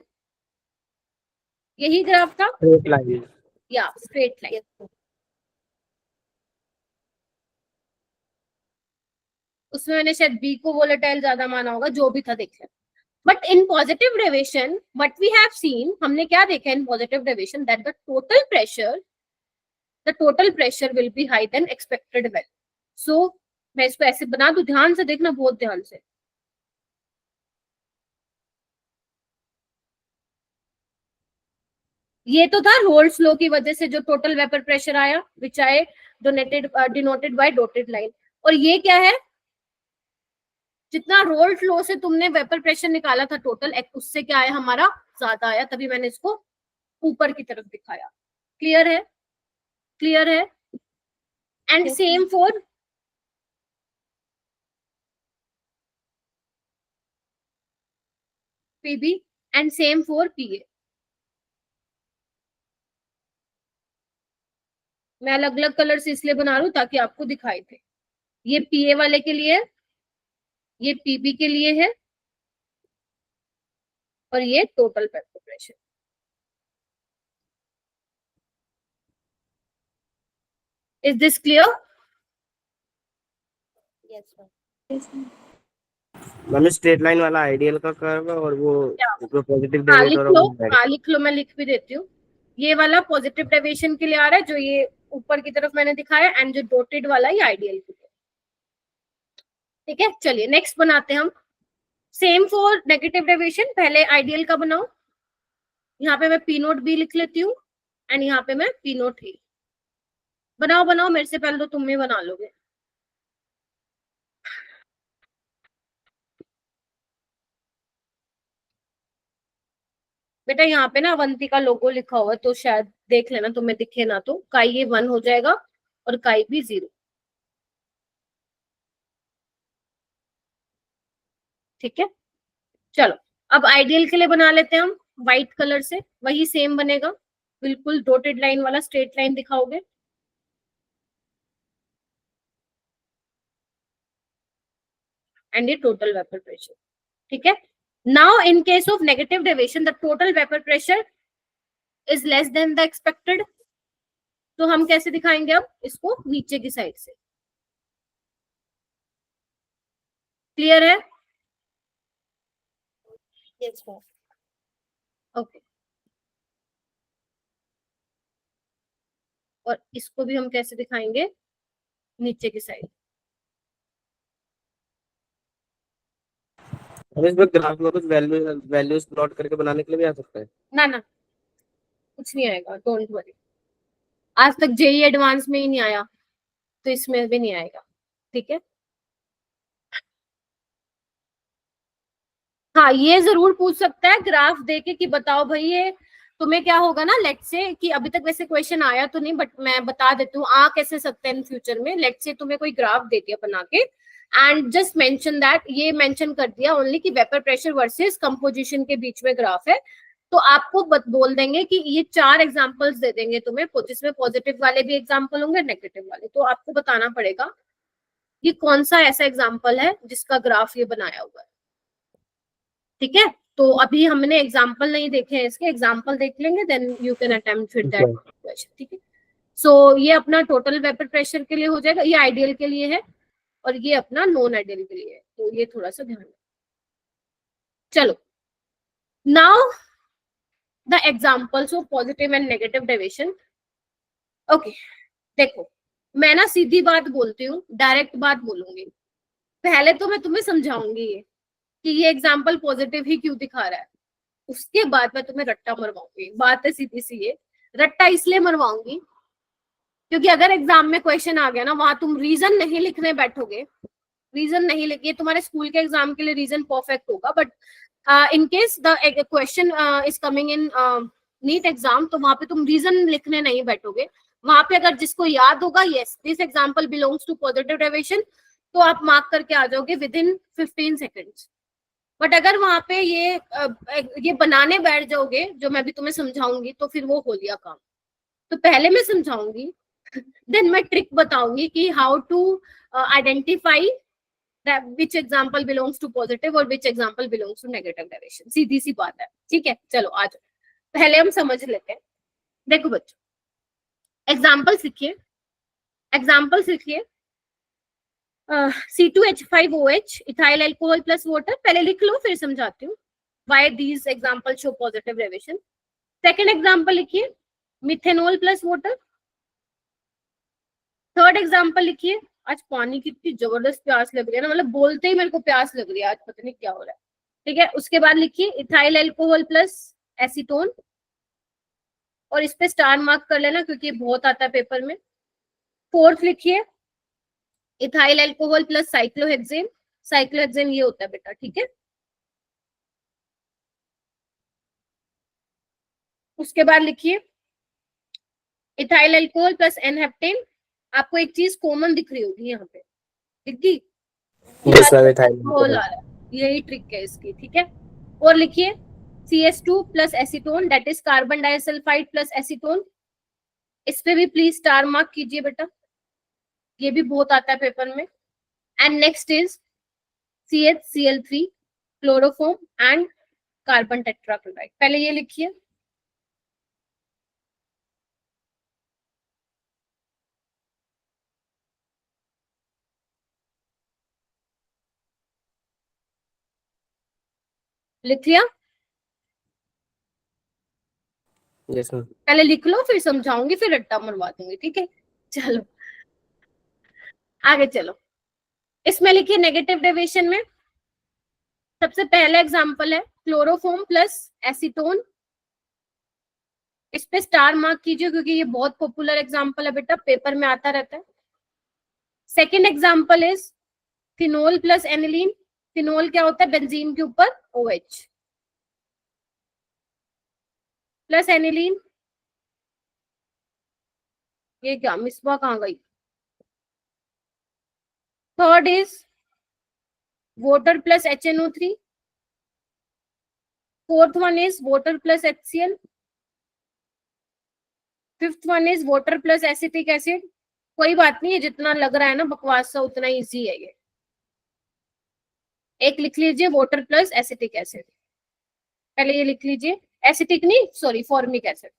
यही ग्राफ था, straight line या स्ट्रेट लाइन। उसमें मैंने शायद बी को वोलेटाइल ज्यादा माना होगा, जो भी था देख लें। But in positive deviation what we have seen, हमने क्या देखा in positive deviation, that the total pressure will be high than expected well. So मैं इसको ऐसे बना दूं, ध्यान से देखना, बहुत ध्यान से। ये तो था रोल्स लॉ की वजह से जो टोटल वेपर प्रेशर आया, विच आई डिनोटेड बाय डॉटेड लाइन। और ये क्या है, जितना रोल फ्लो से तुमने वेपर प्रेशर निकाला था टोटल, उससे क्या आया हमारा, ज्यादा आया, तभी मैंने इसको ऊपर की तरफ दिखाया। क्लियर है? क्लियर है? And Yes, same for PB and same for PA. मैं अलग अलग कलर से इसलिए बना रहा हूं ताकि आपको दिखाई दे। ये पीए वाले के लिए है, ये पीबी के लिए है, और ये total vapour pressure. Is this clear? Yes, ma'am. yes, ma'am. मैंने स्ट्रेट लाइन वाला आइडियल का कर्व और वो जो पॉजिटिव हाँ लिख डेविएटर है लो, वो हाँ लिख लो, मैं लिख भी देती हूँ। ये वाला पॉजिटिव डेविएशन के लिए आ रहा है, जो ये ऊपर की तरफ मैंने दिखाया, एंड जो डॉटेड वाला ये आइडियल के लिए। ठीक है, चलिए नेक्स्ट बनाते हैं हम। सेम फॉर नेगेटिव डेविएशन, पहले आइडियल का बनाओ। यहाँ पे मैं पी नोट बी लिख लेती हूँ, एंड यहाँ पे मैं पी नोट ए। बनाओ बनाओ, मेरे से पहले तो तुम ही बना लोगे। बेटा यहाँ पे ना अवंती का लोगो लिखा हुआ है, तो शायद देख लेना, तुम्हें दिखे ना तो। काई ये 1 हो जाएगा और काई भी 0। ठीक है, चलो अब आइडियल के लिए बना लेते हैं हम व्हाइट कलर से। वही सेम बनेगा, बिल्कुल डॉटेड लाइन वाला स्ट्रेट लाइन दिखाओगे। एंड ये टोटल वेपर प्रेशर। ठीक है, now in case of negative deviation the total vapour pressure is less than the expected. तो हम कैसे दिखाएंगे अब इसको, नीचे की साइड से। क्लियर है? Yes, ma'am. ओके, और इसको भी हम कैसे दिखाएंगे, नीचे की साइड। और इसमें ग्राफ में कुछ वैल्यूज प्लॉट करके बनाने के लिए भी आ सकता है। ना ना, कुछ नहीं आएगा, डोंट वरी। आज तक जेई एडवांस में ही नहीं आया, तो इसमें भी नहीं आएगा। ठीक है, हाँ ये जरूर पूछ सकता है ग्राफ देके कि बताओ भाई ये तुम्हें क्या होगा ना, लेट से कि अभी तक वैसे क्वेश्चन आया तो नहीं, बट मैं बता देती हूँ आ कैसे सकते हैं इन फ्यूचर में। लेट से तुम्हें कोई ग्राफ दे दिया बना के, एंड जस्ट मेंशन दैट, ये मेंशन कर दिया ओनली कि वेपर प्रेशर वर्सेस कंपोजिशन के बीच में ग्राफ है, तो आपको बोल देंगे कि ये 4 एग्जांपल्स दे देंगे तुम्हें, जिसमें पॉजिटिव वाले भी एग्जांपल होंगे, नेगेटिव वाले। तो आपको बताना पड़ेगा ये कौन सा ऐसा एग्जाम्पल है जिसका ग्राफ ये बनाया हुआ है। ठीक है, तो अभी हमने एग्जाम्पल नहीं देखे हैं इसके, एग्जाम्पल देख लेंगे, देन यू कैन अटेम्प्ट फिर दैट क्वेश्चन। ठीक है, सो ये अपना टोटल वेपर प्रेशर के लिए हो जाएगा, ये आइडियल के लिए है, और ये अपना नॉन आइडियल के लिए है, तो ये थोड़ा सा ध्यान। चलो now the examples of positive and negative deviation. Okay, देखो मैं ना सीधी बात बोलती हूँ, डायरेक्ट बात बोलूंगी। पहले तो मैं तुम्हें समझाऊंगी ये कि ये एग्जाम्पल पॉजिटिव ही क्यों दिखा रहा है, उसके बाद मैं तुम्हें रट्टा मरवाऊंगी। बात है सीधी सी, ये रट्टा इसलिए मरवाऊंगी क्योंकि अगर एग्जाम में क्वेश्चन आ गया ना, वहां तुम रीजन नहीं लिखने बैठोगे, रीजन नहीं लिखिए, तुम्हारे स्कूल के एग्जाम के लिए रीजन परफेक्ट होगा, but in case the question is coming in NEET exam, तो वहां पे तुम रीजन लिखने नहीं बैठोगे। वहां पे अगर जिसको याद होगा yes this example belongs to positive deviation, तो आप मार्क करके आ जाओगे विद इन 15 सेकेंड्स। बट अगर वहां पे ये बनाने बैठ जाओगे जो मैं भी तुम्हें समझाऊंगी, तो फिर वो हो लिया काम। तो पहले मैं समझाऊंगी, देन मैं ट्रिक बताऊंगी कि how to identify which example belongs to positive और which example belongs to negative deviation. सीधी सी बात है। ठीक है, चलो आ जाओ, पहले हम समझ लेते हैं। देखो बच्चों, एग्जाम्पल्स लिखिए, एग्जाम्पल्स लिखिए। C2H5OH ethyl alcohol plus water, पहले लिख लो फिर समझाती हूँ। Why these examples show positive deviation. Second example लिखिए, methanol plus water. Third example लिखिए, आज पानी की इतनी जबरदस्त प्यास लग रही है ना, मतलब बोलते ही मेरे को प्यास लग रही है आज, पता नहीं क्या हो रहा है। ठीक है, उसके बाद लिखिए इथाइल अल्कोहल प्लस एसीटोन, और इस पे स्टार मार्क कर लेना क्योंकि ये बहुत आता है पेपर में। फोर्थ लिखिए ethyl alcohol plus cyclohexane, cyclohexane ये होता है बेटा, ठीक है। उसके बाद लिखिए ethyl alcohol plus n heptane. आपको एक चीज कॉमन दिख रही होगी यहाँ पे, दिख गई? यस मैम, इथाइल अल्कोहल आ रहा है, यही ट्रिक है इसकी, ठीक है। और लिखिए CH2 plus acetone that is carbon disulphide plus acetone. इस पे भी प्लीज स्टार मार्क कीजिए बेटा, ये भी बहुत आता है पेपर में। And next is CHCl3 chloroform and carbon tetrachloride. पहले ये लिखिए, लिख लिया? Yes ma'am. पहले लिख लो फिर समझाऊंगी, फिर रट्टा मरवा दूंगी, ठीक है। चलो आगे चलो। इसमें लिखिए नेगेटिव डेविएशन में सबसे पहला एग्जांपल है क्लोरोफॉर्म प्लस एसीटोन। इस पे स्टार मार्क कीजिए क्योंकि ये बहुत पॉपुलर एग्जांपल है बेटा, पेपर में आता रहता है। Second example is phenol plus aniline. Phenol क्या होता है? बेंजीन के ऊपर OH प्लस एनिलीन। ये क्या मिसबा कहाँ गई? Third is water plus HNO3। Fourth one is water plus HCl। Fifth one is water plus acetic acid. कोई बात नहीं, है जितना लग रहा है ना बकवास सा उतना इजी है ये। एक लिख लीजिए वाटर प्लस एसिटिक एसिड। पहले ये लिख लीजिए, एसिटिक नहीं सॉरी फॉर्मिक एसिड।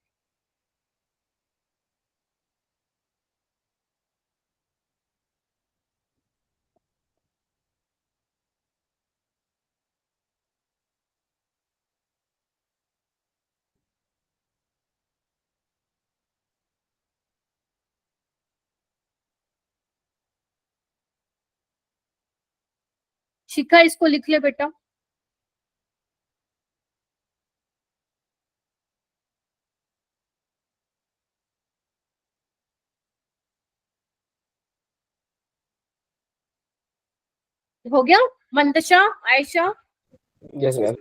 शिखा इसको लिख ले बेटा। हो गया? Mantasha, Ayesha, yes ma'am.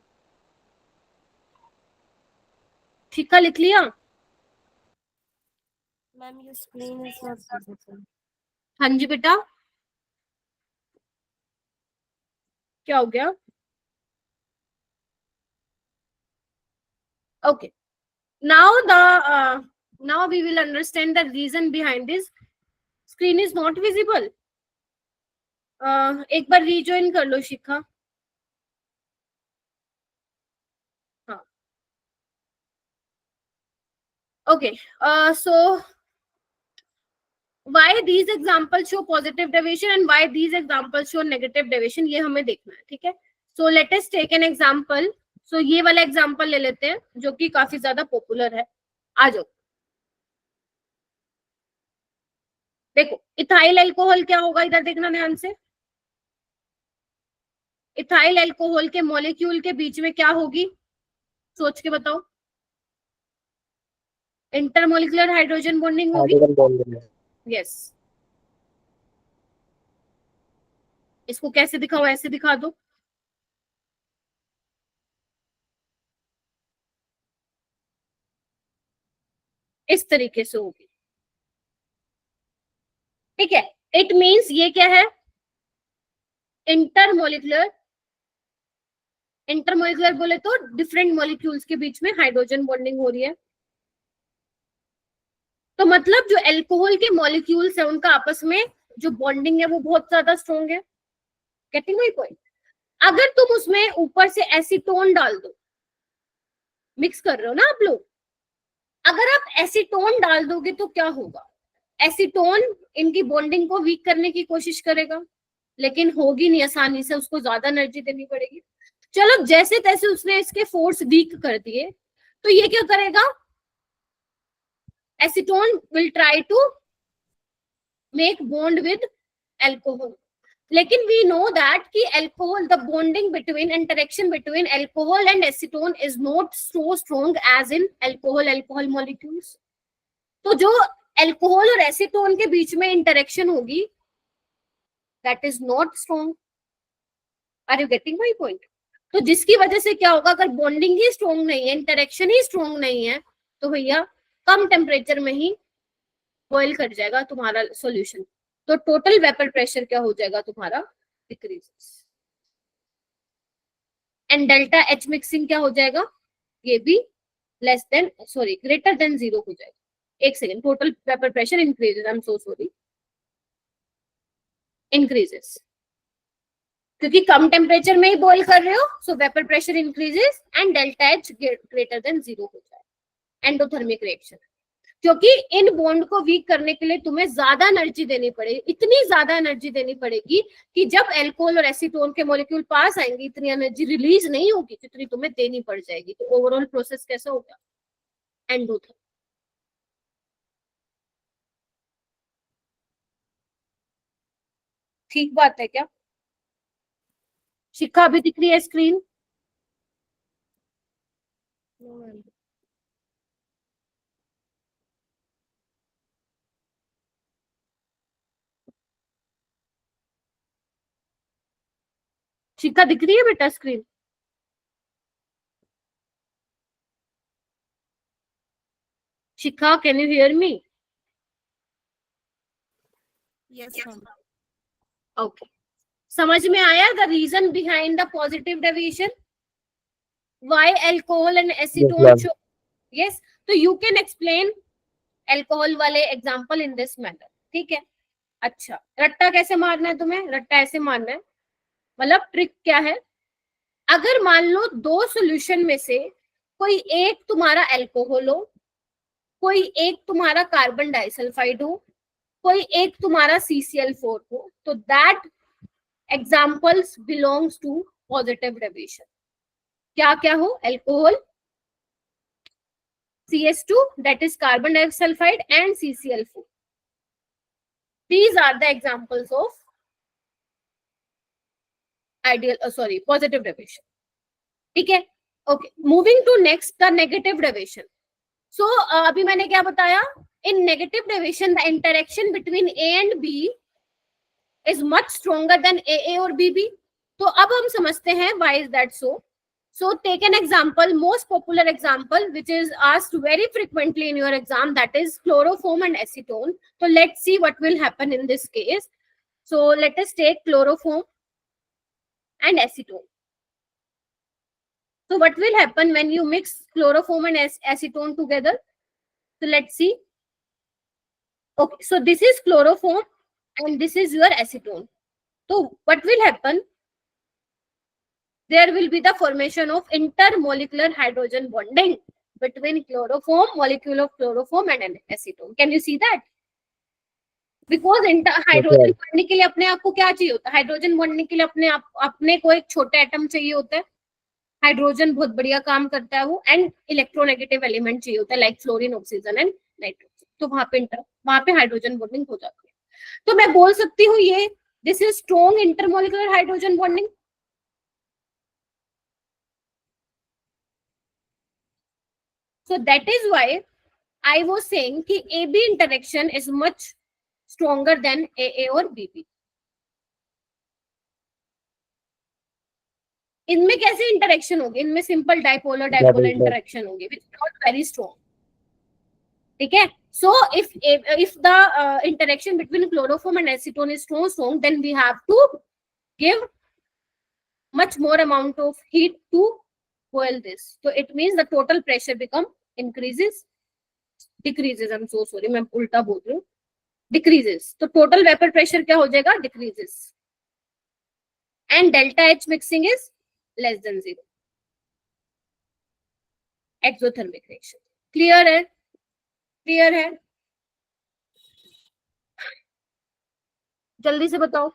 शिखा लिख लिया? Ma'am your screen is not visible. हाँ जी बेटा, क्या हो गया? Okay, now we will understand the reason behind this screen is not visible. एक बार rejoin कर लो शिखा। हाँ, okay, so why these examples show positive deviation and why these examples show negative deviation, ये हमें देखना है, ठीक है। So let us take an example. So ये वाला एग्जाम्पल ले लेते हैं जो कि काफी ज्यादा पॉपुलर है। आ जाओ, देखो इथाइल अल्कोहल क्या होगा, इधर देखना ध्यान से। इथाइल अल्कोहल के मॉलिक्यूल के बीच में क्या होगी, सोच के बताओ। इंटरमोलिकुलर हाइड्रोजन बॉन्डिंग होगी। यस, इसको कैसे दिखाओ, ऐसे दिखा दो। इस तरीके से होगी, ठीक है। इट मींस ये क्या है, इंटरमोलिकुलर। इंटरमोलिकुलर बोले तो डिफरेंट मॉलिक्यूल्स के बीच में हाइड्रोजन बॉन्डिंग हो रही है। तो मतलब जो अल्कोहल के मॉलिक्यूल्स है उनका आपस में जो बॉन्डिंग है वो बहुत ज्यादा स्ट्रॉन्ग है। Getting my point? अगर तुम उसमें ऊपर से एसीटोन डाल दो, मिक्स कर रहे हो ना आप लोग, अगर आप एसीटोन डाल दोगे तो क्या होगा, एसीटोन इनकी बॉन्डिंग को वीक करने की कोशिश करेगा, लेकिन होगी नहीं आसानी से, उसको ज्यादा एनर्जी देनी पड़ेगी। चलो जैसे तैसे उसने इसके फोर्स वीक कर दिए, तो ये क्या करेगा, acetone will try to make bond with alcohol. लेकिन वी नो दैट कि alcohol, the bonding between, interaction between alcohol and acetone is not so strong as in alcohol molecules. तो जो अल्कोहल और एसीटोन के बीच में इंटरेक्शन होगी that is not strong. Are you getting my point? तो जिसकी वजह से क्या होगा, अगर बॉन्डिंग ही स्ट्रॉन्ग नहीं है, इंटरेक्शन ही स्ट्रॉन्ग नहीं है, तो भैया कम टेम्परेचर में ही बॉयल कर जाएगा तुम्हारा सॉल्यूशन। तो टोटल वेपर प्रेशर क्या हो जाएगा तुम्हारा, decreases. And delta H mixing क्या हो जाएगा, ये भी less than sorry greater than 0 हो जाएगा। एक second, total vapour pressure increases, I am so sorry, increases, क्योंकि कम टेम्परेचर में ही बॉईल कर रहे हो, सो vapour pressure increases and delta H greater than 0 हो जाएगा। एंडोथर्मिक रिएक्शन, क्योंकि इन बॉन्ड को वीक करने के लिए तुम्हें ज्यादा एनर्जी देनी पड़ेगी, इतनी ज्यादा एनर्जी देनी पड़ेगी कि जब एल्कोहल और एसीटोन के मॉलिक्यूल पास आएंगे इतनी एनर्जी रिलीज नहीं होगी जितनी तुम्हें देनी पड़ जाएगी। तो ओवरऑल प्रोसेस कैसा होगा, एंडोथर्मिक। ठीक बात है क्या? शिखा अभी दिख रही है स्क्रीन? शिखा दिख रही है बेटा screen? Shikha can you hear me? Yes, ma'am. Okay, समझ में आया the reason behind the positive deviation, why alcohol and acetone show? Yes, तो यू कैन एक्सप्लेन अल्कोहल वाले एग्जांपल इन दिस मैनर, ठीक है? अच्छा, रट्टा कैसे मारना है तुम्हें? रट्टा ऐसे मारना है, मतलब ट्रिक क्या है, अगर मान लो दो सॉल्यूशन में से कोई एक तुम्हारा अल्कोहल हो, कोई एक तुम्हारा कार्बन डाइसल्फाइड हो, कोई एक तुम्हारा CCl4 हो, तो that examples belongs to positive deviation. क्या क्या हो, alcohol, CH2 that is carbon disulfide and CCl4, these are the examples of ideal positive deviation, ठीक है? Okay, moving to next the negative deviation. So अभी मैंने क्या बताया, in negative deviation the interaction between A and B is much stronger than AA और BB। तो अब हम समझते हैं why is that so? So take an example, most popular example which is asked very frequently in your exam, that is chloroform and acetone. So let's see what will happen in this case. So let us take chloroform and acetone. So what will happen when you mix chloroform and acetone together? So let's see. Okay, so this is chloroform and this is your acetone. So what will happen? There will be the formation of intermolecular hydrogen bonding between chloroform, molecule of chloroform and an acetone. Can you see that? Because hydrogen bonding के लिए अपने आप को क्या चाहिए होता है, hydrogen bonding के लिए अपने को एक छोटा एटम चाहिए होता है, हाइड्रोजन बहुत बढ़िया काम करता है वो, एंड इलेक्ट्रोनेगेटिव एलिमेंट चाहिए होता है like fluorine, oxygen and nitrogen. तो वहां पे हाइड्रोजन बॉन्डिंग हो जाती है। तो मैं बोल सकती हूँ ये this is strong intermolecular hydrogen bonding. So that is why I was saying कि AB interaction is much stronger than AA और BB। इनमें कैसे इंटरेक्शन होगी, इनमें सिंपल डाइपोलर डाइपोलर इंटरेक्शन होगी विच इज नॉट वेरी स्ट्रॉन्ग, ठीक है? So if the interaction between chloroform and acetone is strong, then we have to give much more amount of heat to boil this. So it means the total pressure become increases, decreases, I'm so sorry, मैं उल्टा बोल रही हूँ, decreases। तो total vapor pressure क्या हो जाएगा, decreases, and delta H mixing is less than 0। Exothermic reaction clear है? क्लियर है? जल्दी से बताओ।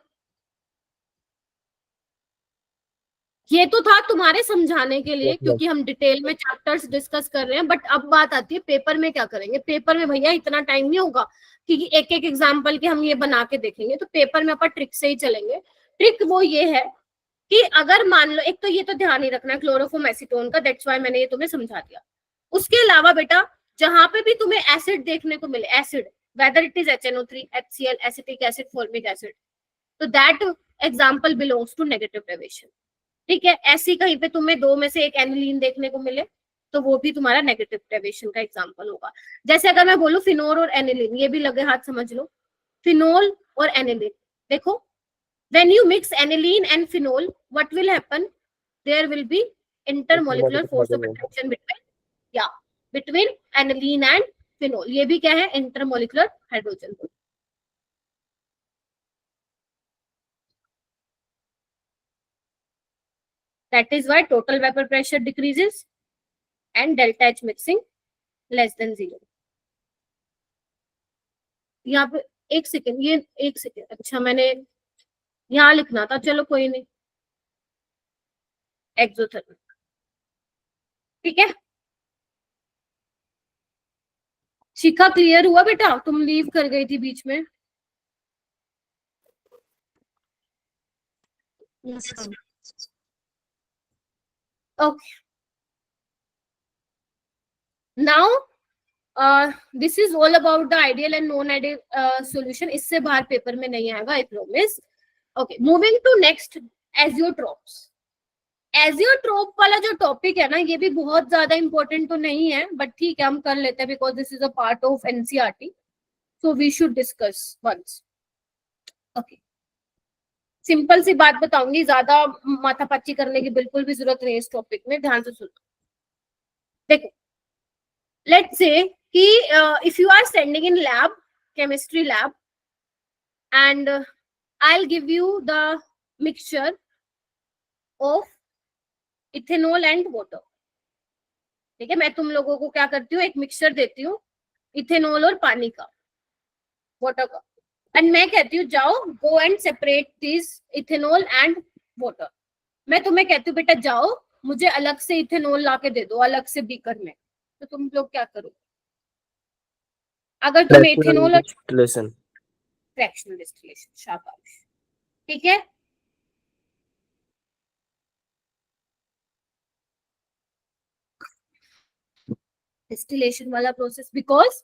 ये तो था तुम्हारे समझाने के लिए क्योंकि हम डिटेल में चैप्टर्स डिस्कस कर रहे हैं, बट अब बात आती है पेपर में क्या करेंगे। पेपर में भैया इतना टाइम नहीं होगा कि एक एक एग्जाम्पल के हम ये बना के देखेंगे, तो पेपर में अपन ट्रिक से ही चलेंगे। ट्रिक वो ये है कि अगर मान लो, एक तो ये तो ध्यान ही रखना क्लोरोफॉर्म एसीटोन का, दैट्स व्हाई मैंने ये तुम्हें समझा दिया। उसके अलावा बेटा जहां पे भी तुम्हें एसिड देखने को मिले, acid whether it is HNO3, HCl, acetic acid, formic acid, तो that example belongs to negative deviation. ठीक है, ऐसी कहीं पे तुम्हें दो में से एक एनिलीन देखने को मिले तो वो भी तुम्हारा नेगेटिव डेविएशन का एग्जाम्पल होगा। जैसे अगर मैं बोलूं फिनोल और एनिलीन, ये भी लगे हाथ समझ लो, फिनोल और एनिलीन, देखो when you mix aniline and phenol what will happen, there will be intermolecular force of attraction between aniline and phenol। ये भी क्या है, intermolecular hydrogen bond. that is why total vapor pressure decreases and delta H mixing less than 0। यहाँ पे एक second, ये एक second, अच्छा मैंने यहाँ लिखना था, चलो कोई नहीं, एक्सोथर्मिक। ठीक है, शिखा क्लियर हुआ बेटा? तुम लीव कर गई थी बीच में। Okay, now this is all about the ideal and non ideal solution. इससे बाहर पेपर में नहीं आएगा, I promise. Okay, moving to next, azeotropes. Azeotrope वाला जो टॉपिक है ना, ये भी बहुत ज्यादा इंपॉर्टेंट तो नहीं है, बट ठीक है हम कर लेते हैं because this is a part of NCERT, so we should discuss once. Okay, simple सी बात बताऊंगी, ज्यादा माथापच्ची करने की बिल्कुल भी जरूरत नहीं है इस टॉपिक में, ध्यान से सुनो। देखो, लेट्स से कि if you are standing in lab, chemistry lab, and I will give you the mixture of ethanol and water. ठीक है, मैं तुम लोगों को क्या करती हूँ, एक मिक्सचर देती हूँ इथेनॉल और पानी का, वाटर का, एंड मैं कहती हूँ जाओ go and separate this ethanol and water. मैं तुम्हें कहती हूँ बेटा जाओ मुझे अलग से इथेनॉल ला के दे दो, अलग से बीकर में, तो तुम लोग क्या करो? अगर तुम्हें इथेनॉल और डिस्टिलेशन, फ्रैक्शनल डिस्टिलेशन, शाबाश। ठीक है, डिस्टिलेशन वाला process, because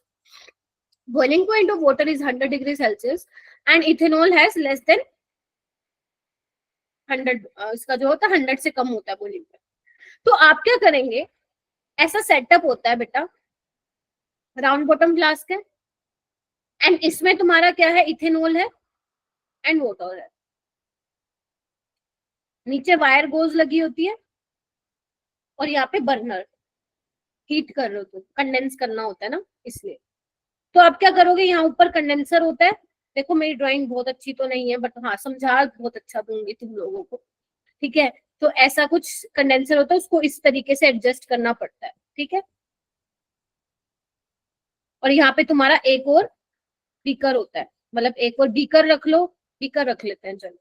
boiling point of water is 100 degrees Celsius and ethanol has less than 100, इसका जो होता है 100 से कम होता है boiling point। तो आप क्या करेंगे, ऐसा सेटअप होता है बेटा राउंड बॉटम फ्लास्क है, एंड इसमें तुम्हारा क्या है, इथेनॉल है एंड वाटर है, नीचे वायर गोज लगी होती है और यहाँ पे बर्नर, हीट कर रहे हो तुम, कंडेंस करना होता है ना इसलिए। तो आप क्या करोगे, यहाँ ऊपर कंडेंसर होता है, देखो मेरी ड्राइंग बहुत अच्छी तो नहीं है बट हाँ समझा बहुत अच्छा दूंगी तुम लोगों को। ठीक है, तो ऐसा कुछ कंडेंसर होता है, उसको इस तरीके से एडजस्ट करना पड़ता है। ठीक है, और यहाँ पे तुम्हारा एक और बीकर होता है, मतलब एक और बीकर रख लो, बीकर रख लेते हैं चलो।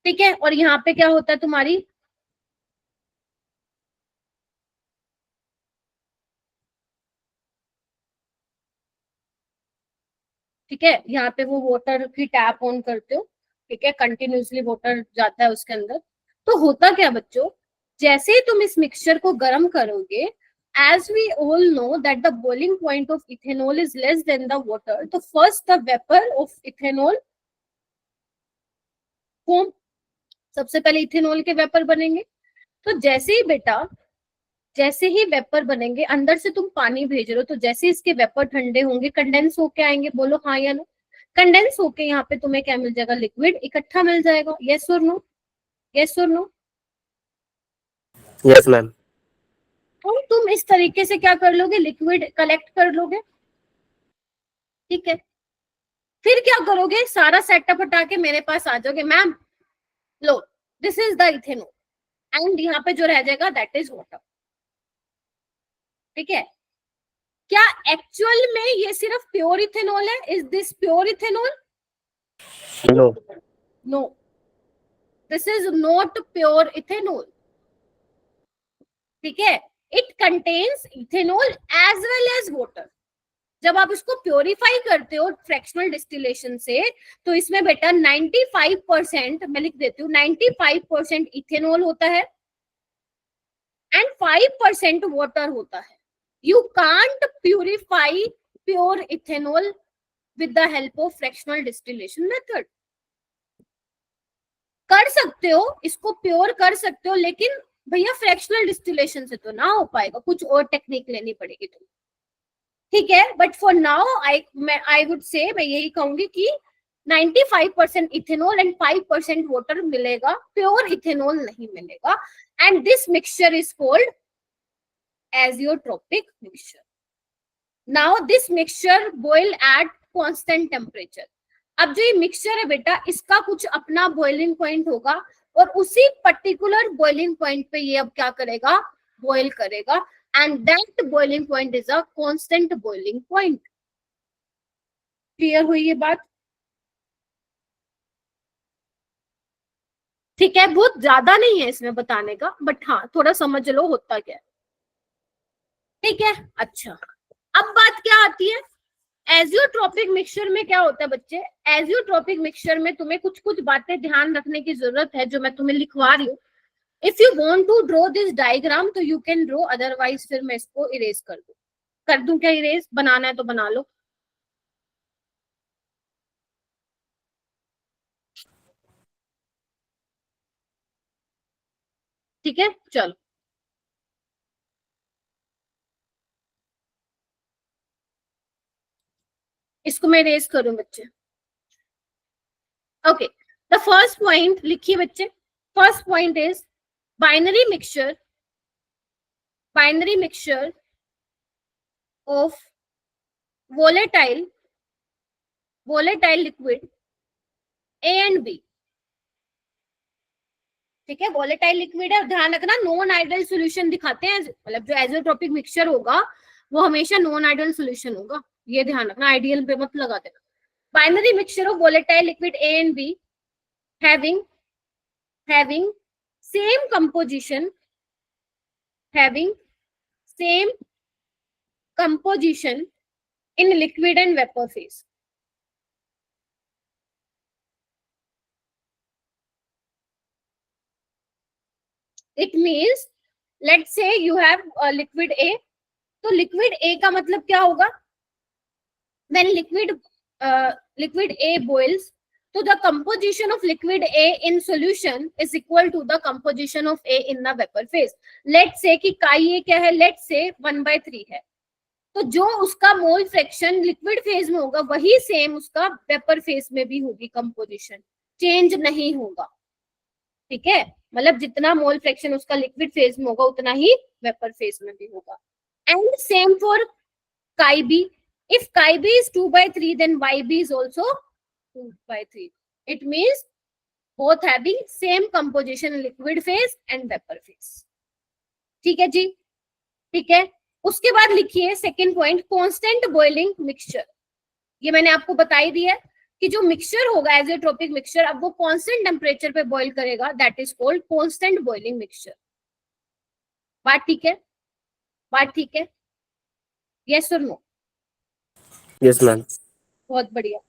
ठीक है, और यहाँ पे क्या होता है तुम्हारी, ठीक है, यहाँ पे वो वाटर की टैप ऑन करते हो, ठीक है, कंटिन्यूसली वाटर जाता है उसके अंदर। तो होता क्या बच्चों, जैसे ही तुम इस मिक्सचर को गर्म करोगे, as we all know that the boiling point of ethanol is less than the water, तो first the vapor of ethanol form, सबसे पहले इथेनॉल के वेपर बनेंगे। तो जैसे ही बेटा, जैसे ही वेपर बनेंगे, अंदर से तुम पानी भेज रहे हो, तो जैसे इसके वेपर ठंडे होंगे, कंडेंस होके आएंगे, बोलो हाँ या नो? कंडेंस होके यहाँ पे तुम्हें क्या मिल जाएगा, लिक्विड इकट्ठा मिल जाएगा। यस और नो? यस और नो? Yes ma'am. तो तुम इस तरीके से क्या कर लोगे, लिक्विड कलेक्ट कर लोगे। ठीक है, फिर क्या करोगे, सारा सेटअप हटा के मेरे पास आ जाओगे, ma'am low this is the ethanol and यहाँ पे जो रह जाएगा दैट इज वाटर। ठीक है, क्या एक्चुअल में ये सिर्फ प्योर इथेनॉल है? Is this pure ethanol? No, no, this is not pure ethanol. ठीक है, it contains ethanol as well as water. जब आप इसको प्योरीफाई करते हो फ्रैक्शनल डिस्टिलेशन से, तो इसमें बेटा 95%, मैं लिख देती हूँ, 95% इथेनॉल होता है एंड 5% वाटर होता है. You can't purify pure ethanol with the help of fractional distillation method. कर सकते हो, इसको प्योर कर सकते हो, लेकिन भैया फ्रैक्शनल डिस्टिलेशन से तो ना हो पाएगा, कुछ और टेक्निक लेनी पड़ेगी तुम्हें. ठीक है, but for now I would say, मैं यही कहूंगी कि 95% इथेनॉल एंड 5% वाटर मिलेगा, प्योर इथेनॉल नहीं मिलेगा. And this mixture is called azeotropic mixture. Now this mixture boil at constant temperature. अब जो ये मिक्सचर है बेटा, इसका कुछ अपना बॉइलिंग पॉइंट होगा और उसी पर्टिकुलर बॉइलिंग पॉइंट पे ये अब क्या करेगा, बॉइल करेगा. And that boiling point is a constant boiling point. Clear हुई ये बात? ठीक है, बहुत ज्यादा नहीं है इसमें बताने का, बट हाँ थोड़ा समझ लो होता क्या है. ठीक है, अच्छा अब बात क्या आती है, एजियोट्रोपिक मिक्सचर में क्या होता है बच्चे. एजियोट्रोपिक मिक्सचर में तुम्हें कुछ कुछ बातें ध्यान रखने की जरूरत है जो मैं तुम्हें लिखवा रही हूँ. If you want to draw this diagram तो यू कैन ड्रॉ, अदरवाइज फिर मैं इसको इरेज कर दूं क्या इरेज, बनाना है तो बना लो. ठीक है, चलो इसको मैं इरेज करूं बच्चे. ओके, द फर्स्ट पॉइंट लिखिए बच्चे. First point is binary mixture of volatile liquid A and B. ठीक है, वॉलेटाइल लिक्विड है, ध्यान रखना नॉन आइडियल सॉल्यूशन दिखाते हैं, मतलब जो एजियोट्रोपिक मिक्सचर होगा वो हमेशा नॉन आइडियल सॉल्यूशन होगा, ये ध्यान रखना, आइडियल पे मत लगा देना. Binary mixture of volatile liquid A and B having same composition in liquid and vapor phase. It means let's say you have liquid A. तो liquid A का मतलब क्या होगा, when liquid A boils, so the composition of liquid A in solution is equal to the composition of A in the vapor phase. Let's say कि chi A क्या है, let's say 1/3 है, तो जो उसका मोल फ्रैक्शन लिक्विड फेज में होगा वही सेम उसका वेपर फेज में भी होगी, कंपोजिशन चेंज नहीं होगा. ठीक है, मतलब जितना मोल फ्रैक्शन उसका लिक्विड फेज में होगा उतना ही वेपर फेज में भी होगा. And same for chi B. If chi B is 2/3 then YB is also 2/3. It means both having same composition in liquid phase and vapor phase. ठीक है जी, ठीक है. उसके बाद लिखिए second point, constant boiling mixture. ये मैंने आपको बताई दी है कि जो मिक्सचर होगा एजियोट्रोपिक मिक्सचर, अब वो कांस्टेंट टेम्परेचर पे बॉईल करेगा, that is called constant boiling mixture. बात ठीक है, बात ठीक है, यस और नो? Yes ma'am. बहुत बढ़िया.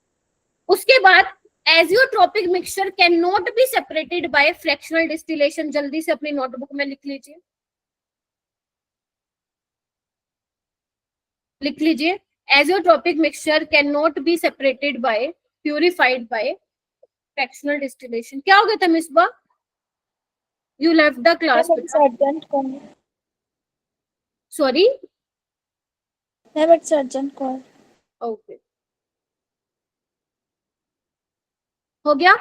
उसके बाद azeotropic mixture can not be separated by fractional distillation. जल्दी से अपनी नोटबुक में लिख लीजिए, लिख लीजिए. Azeotropic mixture can not be separated by purified by fractional distillation. क्या हो गया था Misba, you left the class? Sorry okay, हो गया.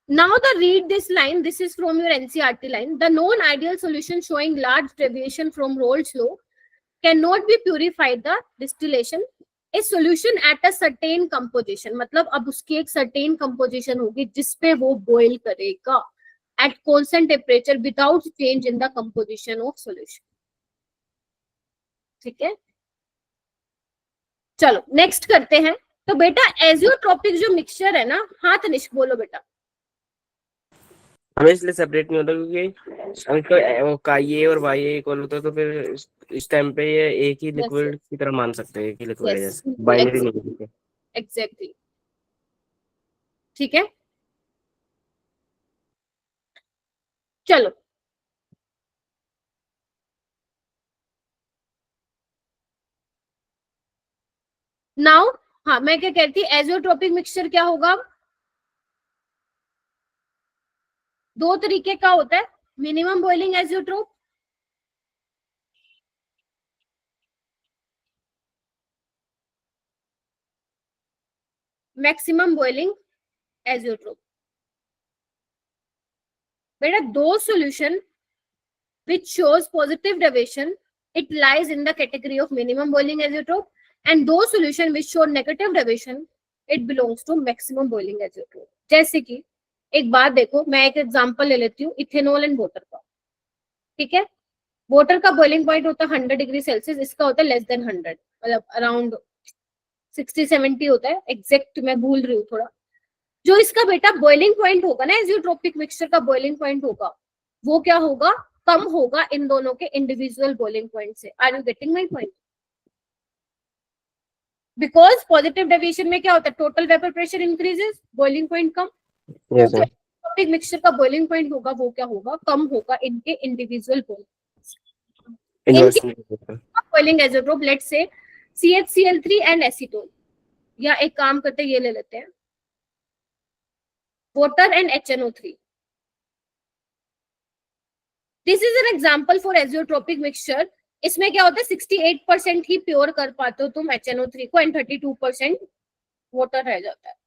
Now the read this line, this is from your NCERT line. The non-ideal solution showing large deviation from Rolle's law cannot be purified the distillation. A solution at a certain composition, मतलब अब उसकी एक certain composition होगी जिसपे वो boil करेगा at constant temperature without change in the composition of solution. ठीक है, चलो नेक्स्ट करते हैं. तो बेटा एजियोट्रोपिक जो मिक्सचर है ना, हाँ तनिष्क बोलो बेटा. हमें इसलिए सेपरेट नहीं होता क्योंकि इसका का ये और वाई इक्वल होता है, तो फिर इस टाइम पे ये एक ही Yes, लिक्विड की तरह मान सकते हैं, एक ही लिक्विड है, yes, जैसे बाइनरी नहीं है। एग्जैक्टली, ठीक है। चलो नाउ, हाँ मैं क्या कहती, एजियोट्रोपिक मिक्सचर क्या होगा? दो तरीके का होता है, minimum boiling azeotrope, maximum boiling azeotrope. बेटा दो solution which shows positive derivation, it lies in the category of minimum boiling azeotrope, and those solution which show negative derivation, it belongs to maximum boiling azeotrope। जैसे कि एक बात देखो, मैं एक example ले लेती हूँ इथेनॉल एंड वाटर का, ठीक है। वाटर का बॉइलिंग पॉइंट होता है 100 डिग्री सेल्सियस, इसका होता है लेस देन 100, मतलब अराउंड 60-70 होता है, एग्जैक्ट मैं भूल रही हूँ थोड़ा। जो इसका बेटा बॉइलिंग पॉइंट होगा ना एजियोट्रोपिक मिक्सचर का, बॉइलिंग पॉइंट होगा वो क्या होगा? कम होगा इन दोनों के इंडिविजुअल बॉइलिंग पॉइंट से। Are you getting my point? Because positive deviation में क्या होता है? Total vapour pressure increases, boiling point कम। Yes, sir. एजियोट्रोपिक मिक्सचर का बॉइलिंग पॉइंट होगा वो क्या होगा? कम होगा इनके इंडिविजुअल Inversely होता है। Boiling azeotrope, let's say CHCl3 and acetone, या एक काम करते हैं ये ले लेते हैं, water and HNO3। This is an example for azeotropic mixture. इसमें क्या होता है? 68% ही प्योर कर पाते हो तुम HNO3 को, एंड 32% वाटर रह जाता है।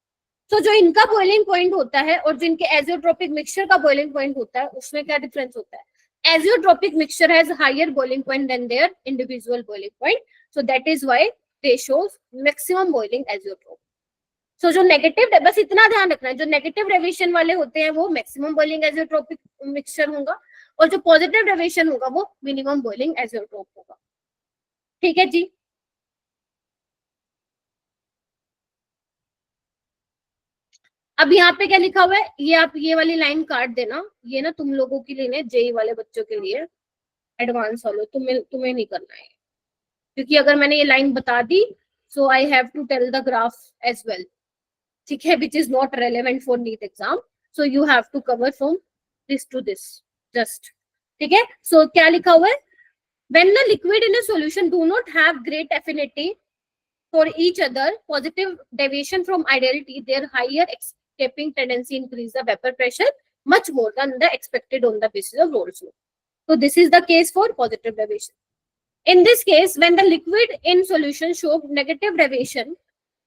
तो जो इनका बॉइलिंग पॉइंट होता है और जिनके एजियोट्रोपिक मिक्सचर का बॉइलिंग पॉइंट होता है, उसमें क्या डिफरेंस होता है? Azeotropic mixture has higher boiling point than their individual boiling point, so that is why they shows maximum boiling azeotrope. So जो नेगेटिव, बस इतना ध्यान रखना है, जो नेगेटिव डेविएशन वाले होते हैं वो मैक्सिमम बॉइलिंग एजियोट्रोपिक मिक्सचर होगा, और जो पॉजिटिव डेविएशन होगा वो मिनिमम बॉइलिंग एजियोट्रोप होगा। ठीक है जी। अब यहाँ पे क्या लिखा हुआ है, ये आप ये वाली लाइन काट देना, ये ना तुम लोगों के लिए, जेई वाले बच्चों के लिए, एडवांस वालों, तुम्हें नहीं करना है, क्योंकि अगर मैंने ये लाइन बता दी so I have to tell the graph as well, ठीक है, which is not relevant for NEET exam, so you have to cover from this to this just, ठीक है। सो क्या लिखा हुआ है? when the liquid in a solution do not have great affinity for each other, positive deviation from ideality, their higher escaping tendency increase the vapor pressure much more than the expected on the basis of Rolle's law. So this is the case for positive deviation. In this case, when the liquid in solution show negative deviation,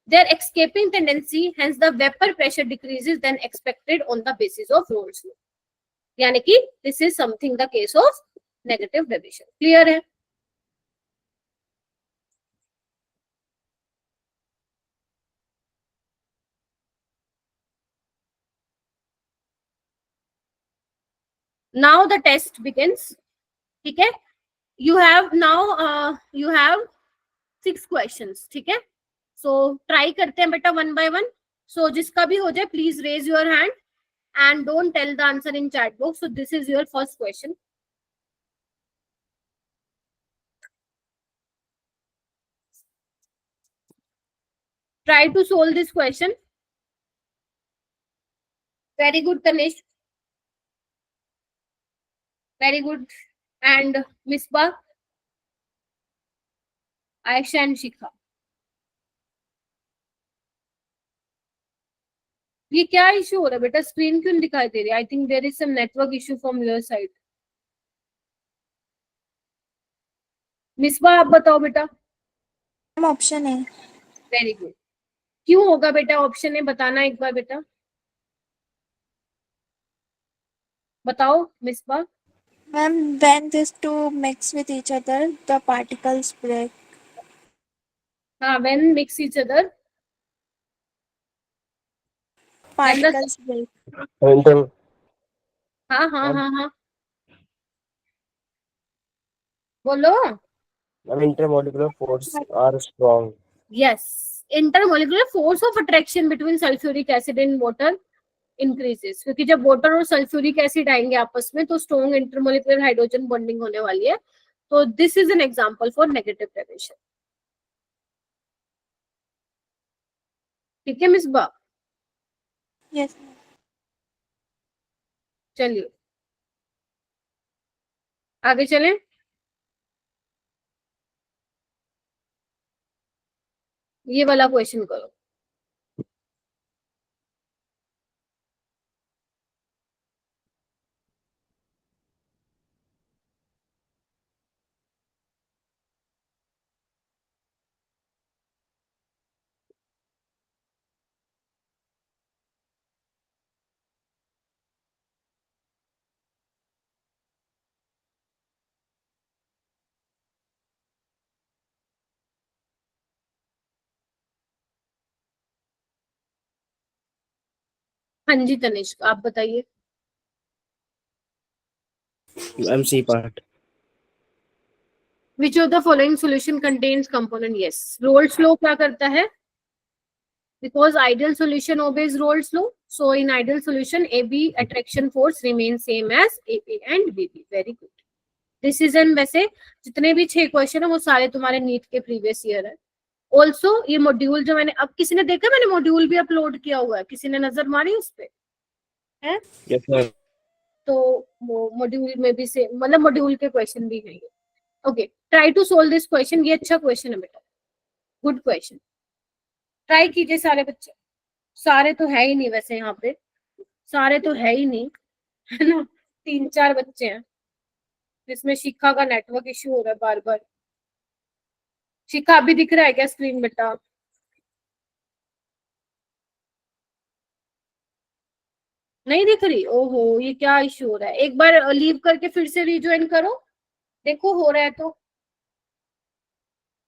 their escaping tendency, hence the vapor pressure decreases than expected on the basis of Rolle's law. यानी कि this is something the case of negative deviation. Clear है? Now the test begins. ठीक है, you have now you have 6 questions, ठीक है। so try करते हैं बेटा one by one. so जिसका भी हो जाए please raise your hand and don't tell the answer in chat box. so this is your first question. Try to solve this question. Very good, Tanish. Very good. And Misbah, Aisha and Shikha. ये क्या issue हो रहा है बेटा? Screen क्यों नहीं दिखाई दे रही? I think there is some network issue from your side. Misbah आप बताओ बेटा. ऑप्शन है. Very good. क्यों होगा बेटा ऑप्शन है? बताना एक बार बेटा, बताओ Misbah. Ma'am, when these two mix with each other, the particles break. हाँ, when mix each other, Particles break. हाँ हाँ हाँ हाँ बोलो. Intermolecular force are strong. Yes, intermolecular force of attraction between sulfuric acid and water increases. क्योंकि जब water और sulphuric acid आएंगे आपस में तो स्ट्रॉन्ग इंटरमोलिकुलर हाइड्रोजन बॉन्डिंग होने वाली है, तो this is an example for negative deviation. ठीक है मिसबा, Yes. चलिए आगे चलें। ये वाला क्वेश्चन करो। हाँ जी तनिष्क, आप बताइए। MC part. Which of the following solution contains component? Yes, roles law क्या करता है? Because ideal solution obeys Rolle's law, so in ideal solution AB attraction force remains same as AB and BB. Very good. Decision वैसे जितने भी 6 question है वो सारे तुम्हारे नीट के प्रीवियस ईयर है। ऑल्सो ये मॉड्यूल जो मैंने, अब किसी ने देखा मैंने मॉड्यूल भी अपलोड किया हुआ है, किसी ने नजर मारी उस पे है? Yes sir. तो वो मॉड्यूल में भी से मतलब मॉड्यूल के क्वेश्चन भी है। Okay, try to solve this question. ये अच्छा क्वेश्चन है बेटा, गुड क्वेश्चन। ट्राई कीजिए सारे बच्चे। सारे तो है ही नहीं वैसे, यहाँ पे सारे तो है ही नहीं, है ना, 3-4 बच्चे हैं जिसमें शिखा का नेटवर्क इश्यू हो रहा है बार बार। शिखा अभी दिख रहा है क्या स्क्रीन बेटा? नहीं दिख रही? ओहो, ये क्या इश्यू हो रहा है? एक बार लीव करके फिर से रिज्वाइन करो, देखो हो रहा है तो।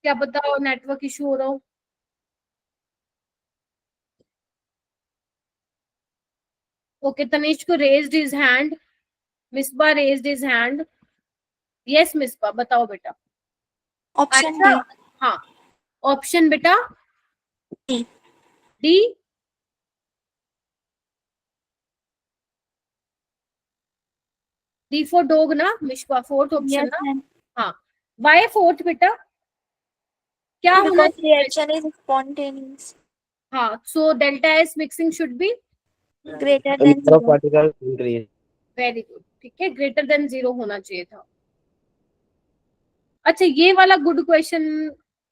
क्या पता नेटवर्क इश्यू हो रहा हो। ओके, तनिष्क को raised his hand, Misbah raised his hand. Yes Misbah, बताओ बेटा। Option अच्छा, D. हाँ, ऑप्शन बेटा D. D. D for dog ना मिसबा, फोर्थ ऑप्शन Yes, ना? ma'am. हाँ, वाई फोर्थ बेटा? क्या होना Because चाहिए? reaction is spontaneous. हाँ, so delta S mixing should be Greater The than number of 0. particles increase. Very good. ठीक है, ग्रेटर देन 0 होना चाहिए था। अच्छा, ये वाला गुड क्वेश्चन।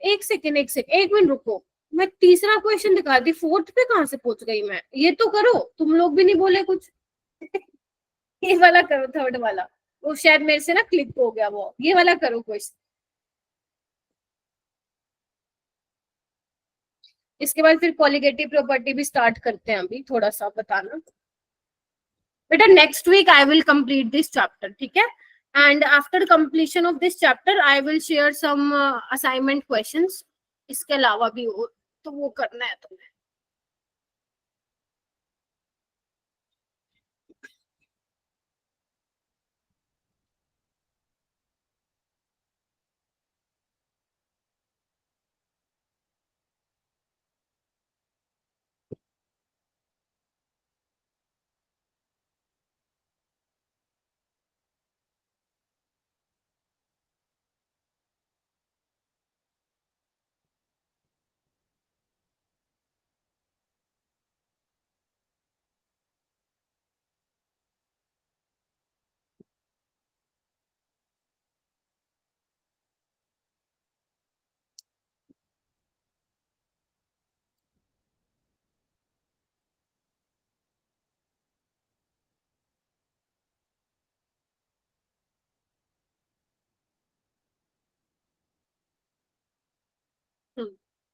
एक सेकेंड, एक मिनट रुको, मैं तीसरा क्वेश्चन दिखा दी, फोर्थ पे कहाँ से पहुंच गई मैं? ये तो करो, तुम लोग भी नहीं बोले कुछ। ये वाला करो, थर्ड वाला। वो शायद मेरे से ना क्लिक हो गया वो। ये वाला करो क्वेश्चन। इसके बाद फिर कॉलिगेटिव प्रॉपर्टी भी स्टार्ट करते हैं, अभी थोड़ा सा बताना बेटा। Next week I will complete this chapter, ठीक है? And after completion of this chapter I will share some assignment questions. इसके अलावा भी हो तो वो करना है तुम्हें।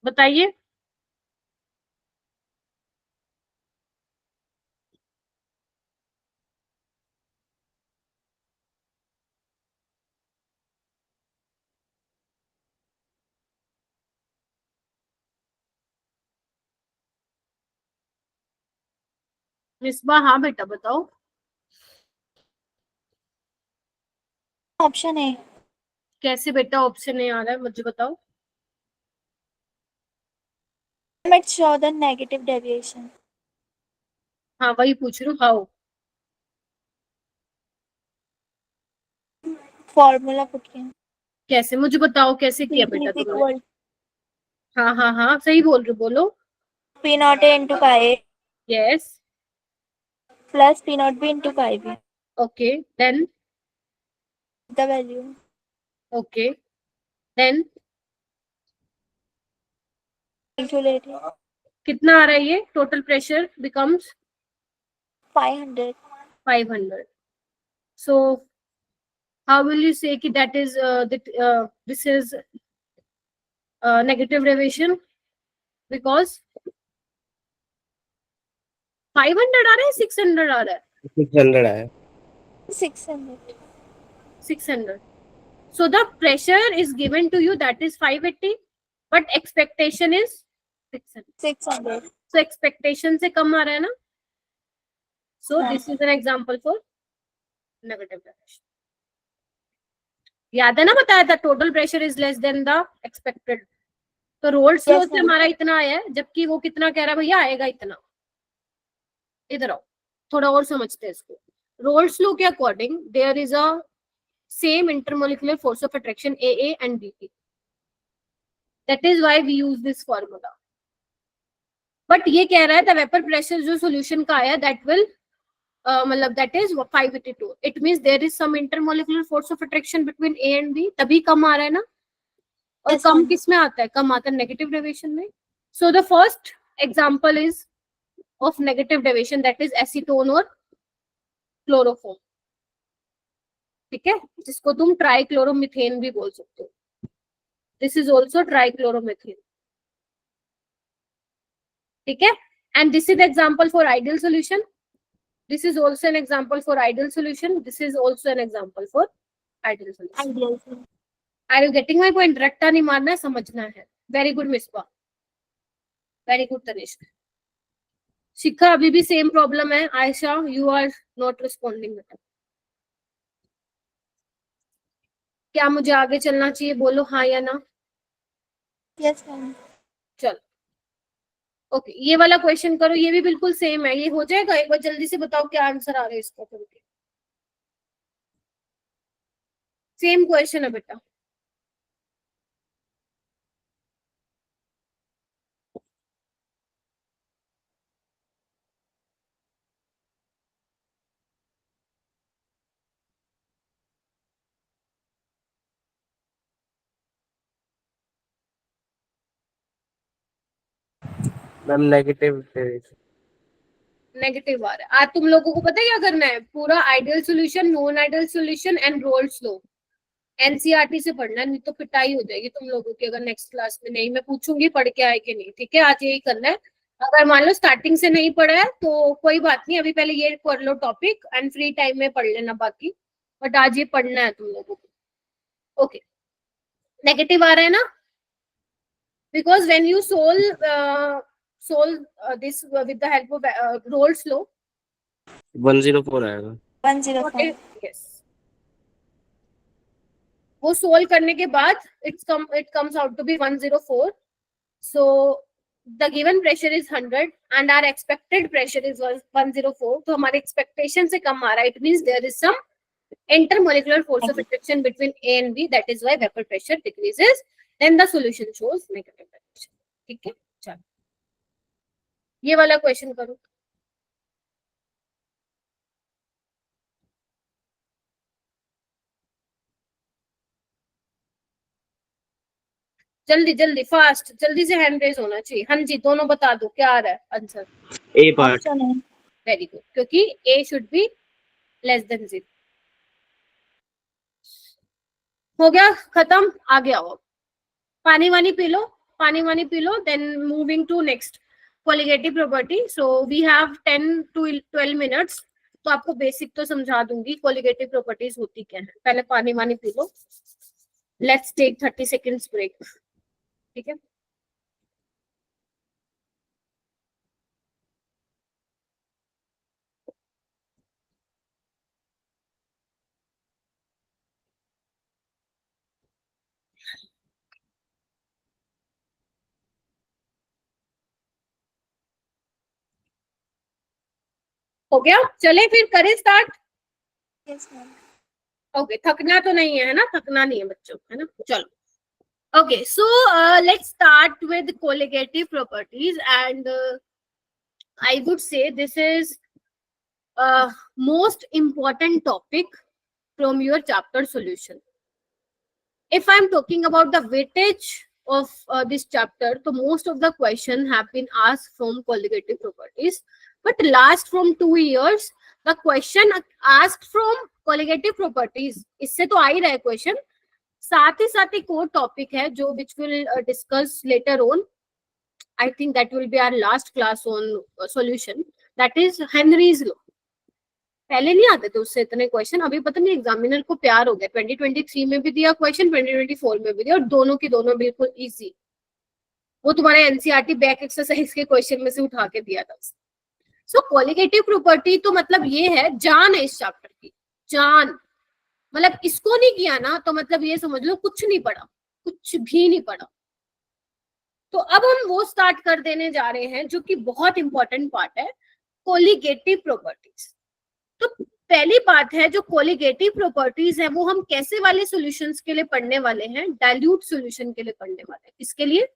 बताइए। मिसबा, हाँ बेटा बताओ। Option A. कैसे बेटा ऑप्शन ए आ रहा है, मुझे बताओ। Let's show the negative deviation. हाँ वही पूछ रही हूँ, हाउ। Formula put किया. कैसे, मुझे बताओ कैसे किया PT बेटा is तुमने? equal हाँ हाँ हाँ, सही बोल रहे हो, बोलो। P naught A into chi A yes, plus P naught B into chi B. Okay, then, The value okay, then calculate कितना आ रहा है ये? Total pressure becomes 500. 500. So how will you say कि that is this is negative deviation? Because 500 आ रहा है, 600 आ रहा है? 600 है। 600. 600. So the pressure is given to you, that is 580, but expectation is 600. 600. So expectation से कम आ रहा है ना? So हाँ. this is an example for negative deviation. याद है ना, बताया था total pressure is less than the expected. तो रोल्स फ्लो Yes, से ma'am. हमारा इतना आया है, जबकि वो कितना कह रहा है भैया, आएगा इतना। इधर आओ, थोड़ा और समझते हैं इसको। रोल्स फ्लो के according there is a same intermolecular force of attraction AA and BT, that is why we use this formula. But ये कह रहा है द वेपर प्रेशर जो सॉल्यूशन का आया दैट विल मतलब that is 582, it means there is some intermolecular force of attraction between A and B, तभी कम आ रहा है ना। और Yes, कम ma'am. किस में आता है? कम आता है नेगेटिव डेविएशन में। So the first example is of negative deviation, that is acetone और क्लोरोफॉर्म, ठीक है, जिसको तुम ट्राइक्लोरोमीथेन भी बोल सकते हो। दिस इज ऑल्सो ट्राइक्लोरोमीथेन, ठीक है। And this is example for ideal solution, this is also an example for ideal solution, this is also an example for ideal solution. Ideal. Sir. Are you getting my point? रट्टा नहीं मारना है, समझना है। Very good Misba, very good Tanishk. Shikha अभी भी same problem है। Ayesha you are not responding बेटा। क्या मुझे आगे चलना चाहिए? बोलो हाँ या ना। Yes, ma'am. चलो ओके, ये वाला क्वेश्चन करो, ये भी बिल्कुल सेम है। ये हो जाएगा? एक बार जल्दी से बताओ क्या आंसर आ रहा है इसका करके। सेम क्वेश्चन है बेटा। मैम नेगेटिव नेगेटिव आ रहा है। आज तुम लोगों को पता है क्या करना है? पूरा ideal solution, non ideal solution and Raoult's law NCERT से पढ़ना है, नहीं तो पिटाई हो जाएगी तुम लोगों की अगर नेक्स्ट क्लास में नहीं। मैं पूछूंगी पढ़ के आए कि नहीं, ठीक है। आज यही करना है। अगर मान लो स्टार्टिंग से नहीं पढ़ा है तो कोई बात नहीं, अभी पहले ये कर लो टॉपिक एंड फ्री टाइम में पढ़ लेना बाकी, बट आज ये पढ़ना है तुम लोगों को। ओके, नेगेटिव आ रहा है ना, because when you solve this with the help of Rolle's law, 104 आएगा। 104. yes, वो सोल्व करने के बाद it comes out to be 104. So the given pressure is 100 and our expected pressure is 104. तो हमारे expectation से कम आ रहा है, it means there is some intermolecular force of attraction between A and B, that is why vapor pressure decreases, then the solution shows negative direction, ठीक है। चलो ये वाला क्वेश्चन करो। जल्दी जल्दी फास्ट, जल्दी से हैंड रेज होना चाहिए। हाँ जी, दोनों बता दो क्या आ रहा है answer. A part. Option A. Very good, क्योंकि ए शुड बी लेस देन 0। हो गया खत्म, आगे आओ। पानी वानी पी लो, पानी वानी पी लो, then moving to next colligative property. So we have 10 to 12 minutes, तो आपको बेसिक तो समझा दूंगी कोलिगेटिव प्रॉपर्टीज होती क्या है। पहले पानी वानी पी लो, लेट्स टेक 30 सेकेंड्स ब्रेक, ठीक है। हो गया, चले फिर करें स्टार्ट। Yes, ma'am. ओके, थकना तो नहीं है ना, थकना नहीं है बच्चों, है ना, चलो। Okay, so let's start with colligative properties, and I would say this is most important topic from your chapter solution. If I'm talking about the weightage of this chapter, so most of the question have been asked from colligative properties, but last from 2 years the question asked from colligative properties, इससे तो आ ही रहा है question, साथ ही core topic है जो which will discuss later on, I think that will be our last class on solution, that is Henry's law. पहले नहीं आते थे उससे इतने क्वेश्चन, अभी पता नहीं एग्जामिनर को प्यार हो गया, 2023 में भी दिया क्वेश्चन, 2024 में भी दिया, और दोनों की दोनों बिल्कुल इजी, वो तुम्हारे एनसीईआरटी बैक एक्सरसाइज के क्वेश्चन में से उठा के दिया था। सो कॉलिगेटिव प्रॉपर्टी तो मतलब ये है, जान है इस चैप्टर की, जान, मतलब इसको नहीं किया ना तो मतलब ये समझ लो कुछ नहीं पढ़ा, कुछ भी नहीं पढ़ा। तो अब हम वो स्टार्ट कर देने जा रहे हैं जो कि बहुत इंपॉर्टेंट पार्ट है, कोलिगेटिव प्रॉपर्टीज। तो पहली बात है, जो कोलिगेटिव प्रॉपर्टीज है वो हम कैसे वाले सॉल्यूशंस के लिए पढ़ने वाले हैं, डाइल्यूट सॉल्यूशन के लिए पढ़ने वाले हैं। किसके लिए?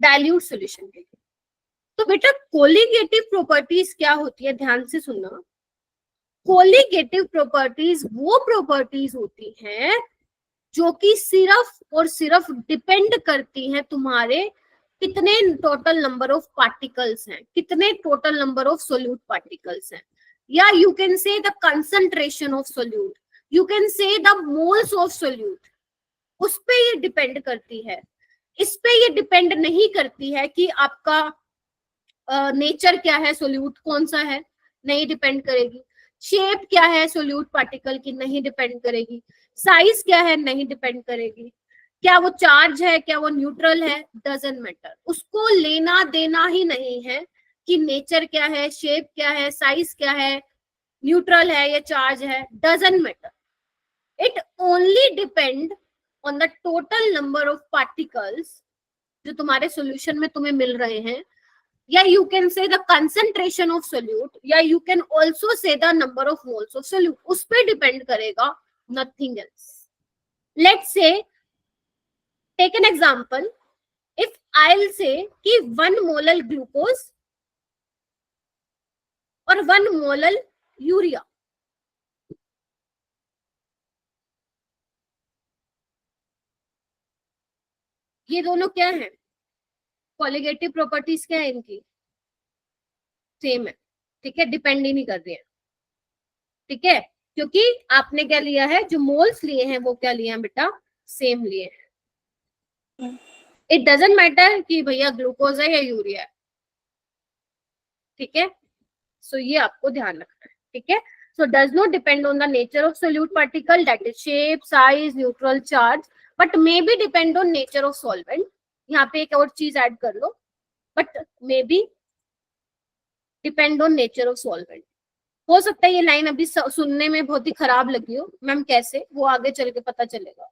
डाइल्यूट सॉल्यूशन के लिए। तो बेटा कोलिगेटिव प्रॉपर्टीज क्या होती है, ध्यान से सुनना। कोलिगेटिव प्रॉपर्टीज वो प्रॉपर्टीज होती हैं जो कि सिर्फ और सिर्फ डिपेंड करती हैं तुम्हारे कितने टोटल नंबर ऑफ पार्टिकल्स हैं, कितने total number of solute particles हैं, या यू कैन से the concentration of solute, you can से द मोल्स ऑफ सोल्यूट, उस पे ये डिपेंड करती है। इस पे ये डिपेंड नहीं करती है कि आपका नेचर क्या है, सोल्यूट कौन सा है, नहीं डिपेंड करेगी। शेप क्या है सोल्यूट पार्टिकल की, नहीं डिपेंड करेगी। साइज क्या है, नहीं डिपेंड करेगी। क्या वो चार्ज है, क्या वो न्यूट्रल है, डजंट मैटर। उसको लेना देना ही नहीं है कि नेचर क्या है, शेप क्या है, साइज क्या है, न्यूट्रल है या चार्ज है, doesn't matter. It only depend on the total number of particles जो तुम्हारे सोल्यूशन में तुम्हें मिल रहे हैं, या you can say the concentration of solute, या you can also say the number of moles of solute, उस पे डिपेंड करेगा, nothing else. Let's say, take an example, if I'll say कि 1 molar glucose और 1 molar यूरिया, ये दोनों क्या है, कॉलिगेटिव प्रॉपर्टीज क्या है इनकी, सेम है, ठीक है, डिपेंड ही नहीं कर रही है, ठीक है, क्योंकि आपने क्या लिया है, जो मोल्स लिए हैं वो क्या लिए हैं बेटा, सेम लिए हैं। इट डजंट मैटर कि भैया ग्लूकोज है या यूरिया है, ठीक है। सो ये आपको ध्यान रखना है, ठीक है। So does not depend on the nature of solute particle, that is shape, size, neutral, charge, but may be depend on nature of solvent. यहाँ पे एक और चीज ऐड कर लो, but may be depend on nature of solvent. हो सकता है ये लाइन अभी सुनने में बहुत ही खराब लगी हो, मैम कैसे, वो आगे चल के पता चलेगा।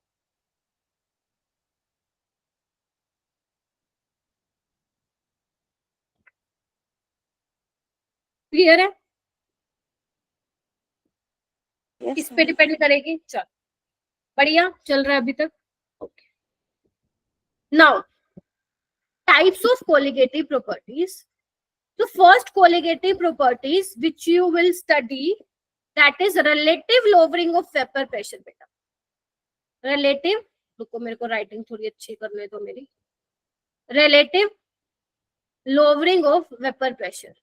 क्लियर है? Yes, किस पे ma'am. डिपेंड करेगी, चल बढ़िया चल रहा है अभी तक, okay. Now types of colligative properties. तो first colligative properties which you will study, that is relative lowering of vapour pressure. बेटा रिलेटिव, रुको मेरे को राइटिंग थोड़ी अच्छी करने दो मेरी, relative lowering of vapour pressure.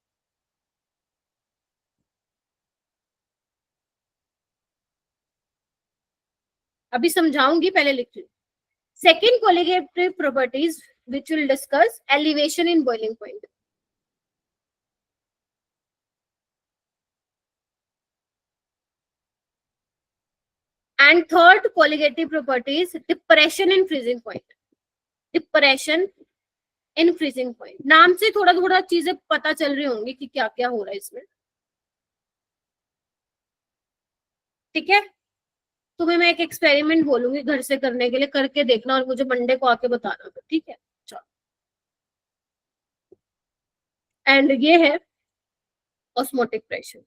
अभी समझाऊंगी, पहले लिख लो। Second colligative properties which will discuss elevation in boiling point. And third colligative property is depression in freezing point. Depression in freezing point. नाम से थोड़ा थोड़ा चीजें पता चल रही होंगी कि क्या क्या हो रहा है इसमें, ठीक है। तुम्हें मैं एक एक्सपेरिमेंट बोलूंगी घर से करने के लिए, करके देखना और मुझे मंडे को आके बताना, ठीक है। चलो, एंड ये है ऑस्मोटिक प्रेशर।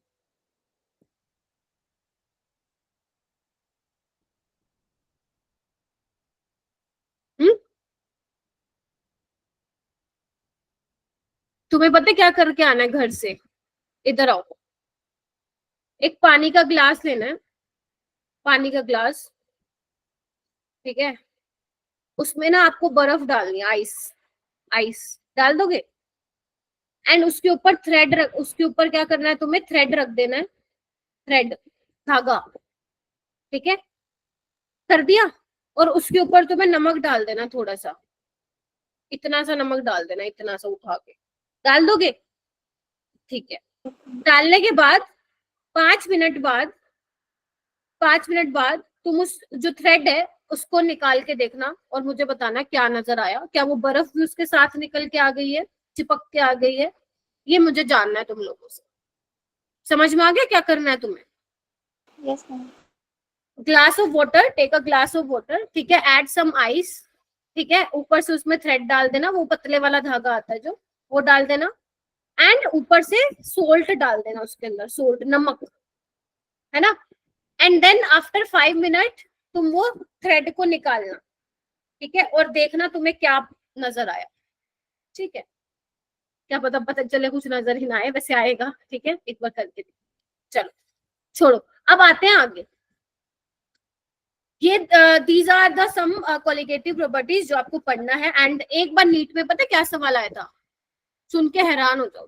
तुम्हें पता है क्या करके आना है घर से? इधर आओ, एक पानी का ग्लास लेना है, पानी का ग्लास, ठीक है, उसमें ना आपको बर्फ डालनी है, आइस, आइस डाल दोगे, एंड उसके ऊपर थ्रेड रख, उसके ऊपर क्या करना है तुम्हें, थ्रेड रख देना है, थ्रेड, धागा, ठीक है, कर दिया। और उसके ऊपर तुम्हें नमक डाल देना, थोड़ा सा, इतना सा नमक डाल देना, इतना सा उठा के डाल दोगे, ठीक है। डालने के बाद 5 मिनट बाद, 5 मिनट बाद तुम उस जो थ्रेड है उसको निकाल के देखना और मुझे बताना क्या नजर आया, क्या वो बर्फ भी उसके साथ निकल के आ गई है, चिपक के आ गई है, ये मुझे जानना है तुम लोगों से। समझ में आ गया क्या करना है तुम्हें? Yes, ma'am. Glass of water, take a glass of water, ठीक है, ऐड सम आइस, ठीक है, ऊपर से उसमें थ्रेड डाल देना, वो पतले वाला धागा आता है जो, वो डाल देना, एंड ऊपर से सोल्ट डाल देना उसके अंदर, सोल्ट, नमक, है ना। एंड देन आफ्टर 5 मिनट तुम वो थ्रेड को निकालना, ठीक है, और देखना तुम्हें क्या नजर आया, ठीक है। क्या पता चले कुछ नजर ही ना आए, वैसे आएगा, ठीक है, एक बार करके चलो छोड़ो। अब आते हैं आगे, ये these are the some colligative properties जो आपको पढ़ना है। एंड एक बार नीट में पता क्या सवाल आया था, सुन के हैरान हो जाओ,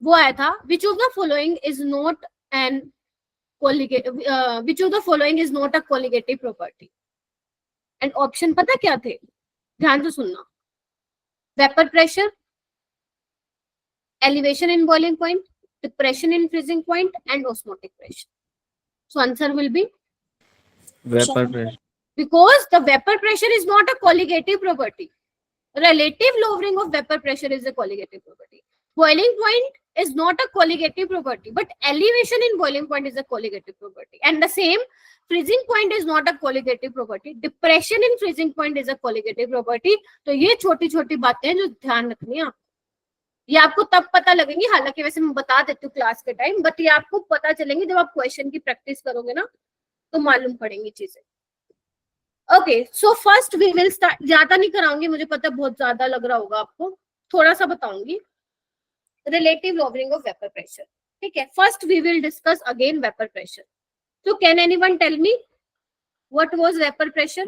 वो आया था, which of the following is not an which of the following is not a colligative property? And option पता क्या थे, ध्यान से सुनना, vapor pressure, elevation in boiling point, depression in freezing point, and osmotic pressure. So answer will be Vapor pressure. because the vapor pressure is not a colligative property. Relative lowering of vapor pressure is a colligative property. Boiling point is not a colligative property, but elevation in boiling point is a colligative property. And the same, freezing point is not a colligative property. Depression in freezing point is a colligative property. तो ये छोटी छोटी बातें हैं जो ध्यान रखनी है आपको, ये आपको तब पता लगेंगी, हालांकि वैसे मैं बता देती हूँ क्लास के टाइम, बट ये आपको पता चलेंगे जब आप क्वेश्चन की प्रैक्टिस करोगे ना, तो मालूम पड़ेंगी चीजें। Okay, so first we will start, ज्यादा नहीं कराऊंगी, मुझे पता बहुत ज्यादा लग रहा होगा आपको, थोड़ा सा बताऊंगी। Relative lowering of vapor pressure, ठीक है। First we will discuss again vapour pressure. So can anyone tell me what was vapor pressure?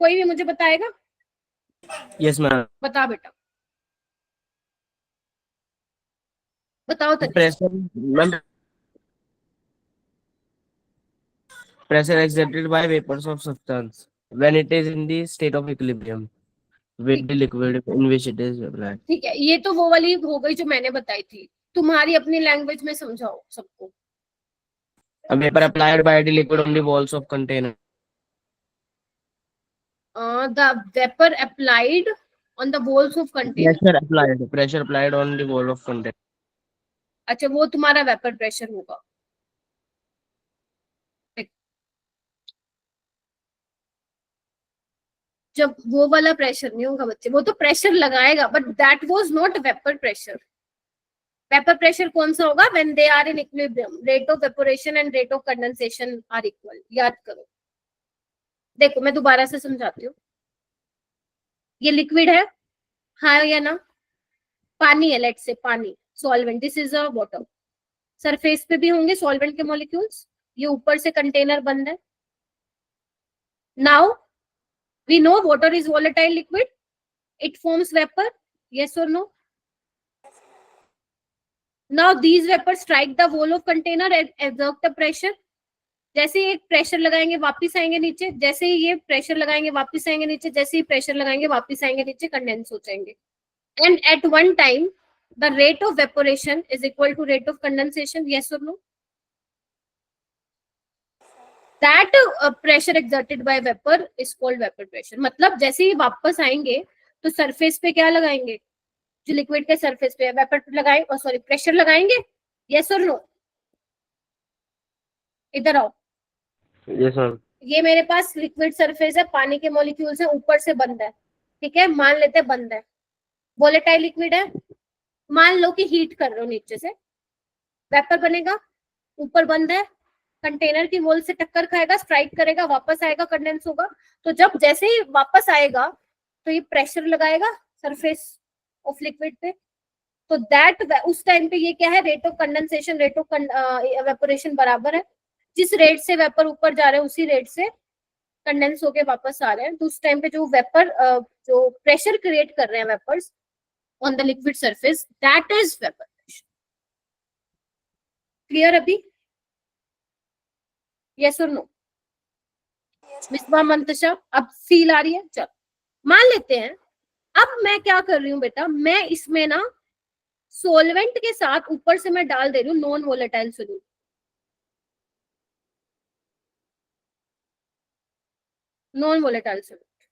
कोई भी मुझे बताएगा? Yes, ma'am. बता बेटा, बताओ तक। Pressure, ma'am. Pressure exerted by vapors of substance when it is in the state of equilibrium with the liquid in which it is applied. ठीक है, ये तो वो वाली हो गई जो मैंने बताई थी, तुम्हारी अपनी लैंग्वेज में समझाओ सबको। A vapor applied by the liquid on the walls of container. The vapor applied on the walls of container. Pressure applied on the wall of container. अच्छा, वो तुम्हारा वेपर प्रेशर होगा। जब वो वाला प्रेशर नहीं होगा बच्चे, वो तो प्रेशर लगाएगा, but that was not vapour pressure. Vapour pressure कौन सा होगा? When they are in equilibrium, rate of vaporation and rate of condensation are equal. याद करो, देखो मैं दोबारा से समझाती हूँ। ये लिक्विड है, हाँ या ना? पानी है, लेट्स से पानी, solvent, this is a water. Surface पे भी होंगे सॉल्वेंट के मॉलिक्यूल्स, ये ऊपर से कंटेनर बंद है। Now we know water is volatile liquid, it forms vapor, yes or no? Now these vapors strike the wall of container and exert the pressure. जैसे ही एक प्रेशर लगाएंगे वापस आएंगे नीचे, जैसे ही ये प्रेशर लगाएंगे वापस आएंगे नीचे, जैसे ही प्रेशर लगाएंगे वापस आएंगे नीचे, कंडेंस हो जाएंगे। And at one time the rate of evaporation is equal to rate of condensation, yes or no? That pressure exerted by vapor is called vapor pressure. मतलब जैसे ही वापस आएंगे तो सरफेस पे क्या लगाएंगे, जो लिक्विड के सरफेस पे वेपर लगाए, और सॉरी प्रेशर लगाएंगे, यस और नो? इधर आओ। Yes, ma'am. ये मेरे पास लिक्विड सरफेस है, पानी के मॉलिक्यूल्स हैं, ऊपर से बंद है, ठीक है, मान लेते हैं बंद है, वोलेटाइल लिक्विड है, मान लो कि हीट कर रहे हो, नीचे से वेपर बनेगा, ऊपर बंद है, कंटेनर की वॉल से टक्कर खाएगा, स्ट्राइक करेगा, वापस आएगा, कंडेंस होगा। तो जब जैसे ही वापस आएगा तो ये प्रेशर लगाएगा सरफेस ऑफ लिक्विड पे, तो दैट उस टाइम पे ये क्या है, rate of condensation rate of evaporation बराबर है, जिस रेट से वेपर ऊपर जा रहे हैं उसी रेट से कंडेंस होके वापस आ रहे हैं। तो उस टाइम पे जो वेपर जो प्रेशर क्रिएट कर रहे हैं vapours on the liquid surface, that is vapour pressure. Clear अभी? यस और नो? मिसबा, मंतशा, अब फील आ रही है? चलो मान लेते हैं अब मैं क्या कर रही हूँ बेटा, मैं इसमें ना सोलवेंट के साथ ऊपर से मैं डाल दे रही हूँ non volatile solute. Non volatile solute,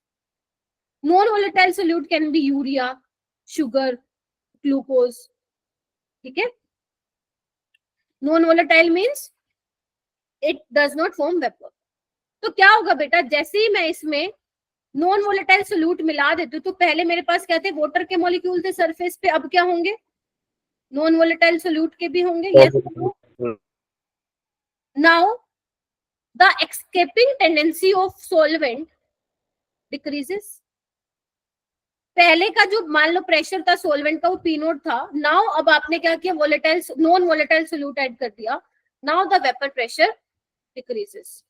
non volatile solute can be urea, sugar, glucose, ठीक है। Non volatile means it does not form vapour. तो क्या होगा बेटा, जैसे ही मैं इसमें नॉन वोलेटाइल सोल्यूट मिला देती हूँ, तो पहले मेरे पास क्या थे, वाटर के मॉलिक्यूल थे सरफेस पे, अब क्या होंगे, नॉन वोलेटाइल सोल्यूट के भी होंगे। Yes, now the escaping tendency of solvent decreases. पहले का जो मान लो प्रेशर था सॉल्वेंट का वो पी नोट था, नाउ अब आपने क्या किया, volatile non volatile solute add कर दिया, now the vapour pressure decreases.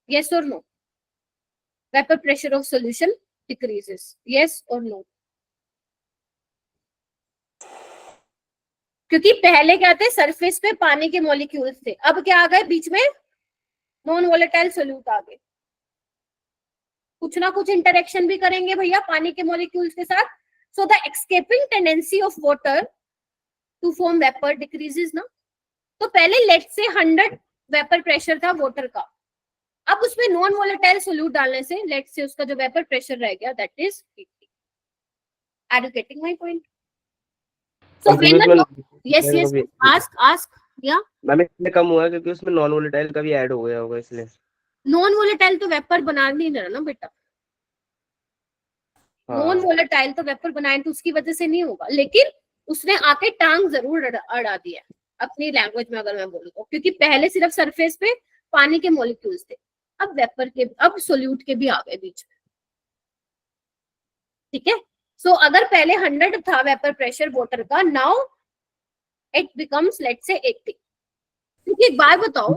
yes or no? Vapor pressure of solution decreases, yes or no? क्योंकि पहले क्या थे, सरफेस पे पानी के मॉलिक्यूल्स थे, अब क्या आ गए बीच में, नॉन वोलेटाइल सोल्यूट आ गए, कुछ ना कुछ इंटरेक्शन भी करेंगे भैया पानी के मॉलिक्यूल्स के साथ। So the escaping tendency of water to form vapour decreases ना। तो पहले लेट से 100 वेपर प्रेशर था वाटर का, अब उसमें नॉन वोलेटाइल सोल्यूट डालने से लेट से उसका जो वेपर प्रेशर रह गया that is 50। Are you getting my point? So yes yes, ask या मैम इसमें कम हुआ है क्योंकि उसमें नॉन वोलेटाइल का भी ऐड हो गया होगा इसलिए। नॉन वोलेटाइल तो वेपर बना नहीं रहा ना बेटा, नॉन वोलेटाइल तो वेपर बनाए तो उसकी वजह से नहीं होगा, लेकिन उसने आके टांग जरूर अड़ा दिया अपनी लैंग्वेज में अगर मैं बोलूँ तो, क्योंकि पहले सिर्फ सरफेस पे पानी के मॉलिक्यूल्स थे, अब वेपर के, अब सोल्यूट के भी आ गए बीच में, ठीक है। सो अगर पहले 100 था वेपर प्रेशर वाटर का, नाउ इट बिकम्स लेट से 80। क्योंकि एक बात बताओ,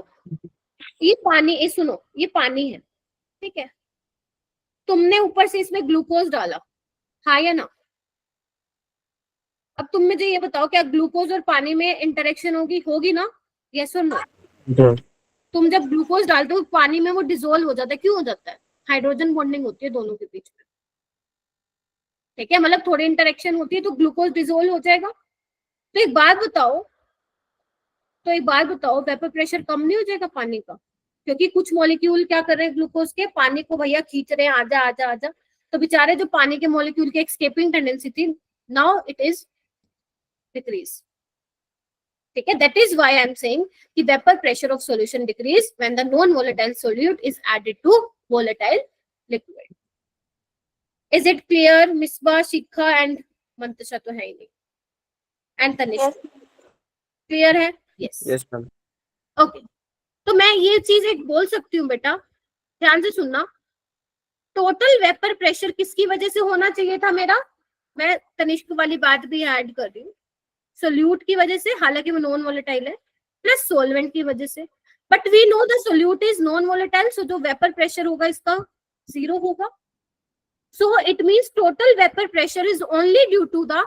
ये पानी, ये सुनो, ये पानी है, ठीक है, तुमने ऊपर से इसमें ग्लूकोज डाला, हाँ या ना? अब तुम मुझे ये बताओ, क्या ग्लूकोज और पानी में इंटरेक्शन होगी ना? यस और नो? तुम जब ग्लूकोज डालते हो पानी में वो डिसोल्व हो जाता है, क्यों हो जाता है? हाइड्रोजन बॉन्डिंग होती है दोनों के बीच में, ठीक है, मतलब थोड़ी इंटरेक्शन होती है तो ग्लूकोज डिसोल्व हो जाएगा। तो एक बात बताओ, वेपर प्रेशर कम नहीं हो जाएगा पानी का? क्योंकि कुछ मॉलिक्यूल क्या कर रहे हैं ग्लूकोज के, पानी को भैया खींच रहे हैं, आजा आजा आजा, तो बेचारे जो पानी के मॉलिक्यूल की एस्केपिंग टेंडेंसी थी, नाउ इट इज डिक्रीज, ठीक है। That is why I am saying कि vapour pressure of solution decrease when the non volatile solute is added to volatile liquid. Is it clear Misba, Shikha and Mantasha? तो है ही नहीं, and Tanishk clear है? Yes yes ma'am. Okay, तो मैं ये चीज एक बोल सकती हूँ बेटा, ध्यान से सुनना, टोटल वेपर प्रेशर किसकी वजह से होना चाहिए था मेरा, मैं तनिष्क वाली बात भी ऐड कर रही हूँ, सोल्यूट की वजह से, हालांकि वो नॉन वोलेटाइल है, प्लस सोलवेंट की वजह से, but we know the solute is non volatile, so जो वेपर प्रेशर होगा इसका 0 होगा, so it means total vapour pressure is only due to the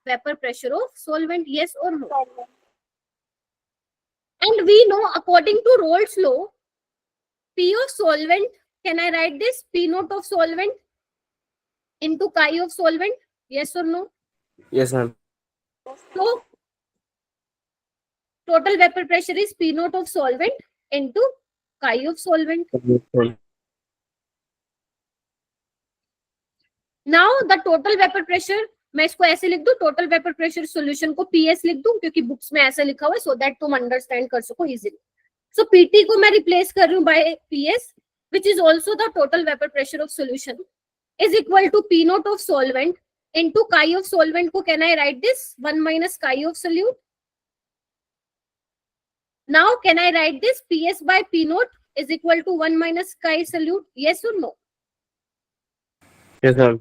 vapour pressure of solvent, yes or no? And we know according to Rolle's law, P of solvent, can I write this P naught of solvent into chi of solvent, yes or no? Yes ma'am. So total vapor pressure is P naught of solvent into chi of solvent. Now the total vapor pressure, मैं इसको ऐसे लिख दूं, total vapour pressure solution को PS लिख दूं, क्योंकि books में ऐसा लिखा हुआ है, सो दैट तुम अंडरस्टैंड कर सको इजीली। सो पीटी को मैं रिप्लेस कर रही हूँ by PS, which is also the total vapour pressure of solution, is equal to P nought of solvent into chi of solvent को can I write this 1 minus chi of solute. Now can I write this PS by P nought is equal to 1 minus chi solute, yes or no? Yes ma'am.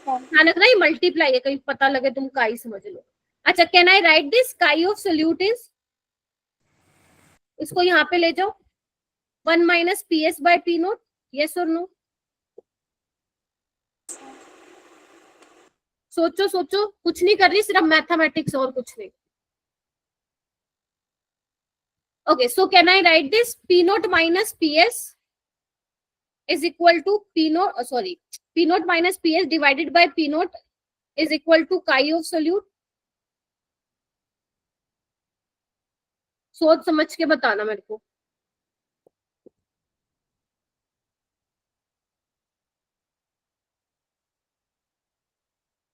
ध्यान रखना ये multiply है, कहीं पता लगे तुम काई समझ लो। अच्छा, कैन आई राइट दिस काई ऑफ सोल्यूट इज, इसको यहाँ पे ले जाओ, 1 minus P S by P note, yes और नो? सोचो सोचो, कुछ नहीं कर रही, सिर्फ मैथमेटिक्स और कुछ नहीं। Okay, so can I write this P nought minus P S is equal to p naught, sorry, p naught minus ps divided by p naught is equal to chi of solute? सोच समझ के बताना मेरे को।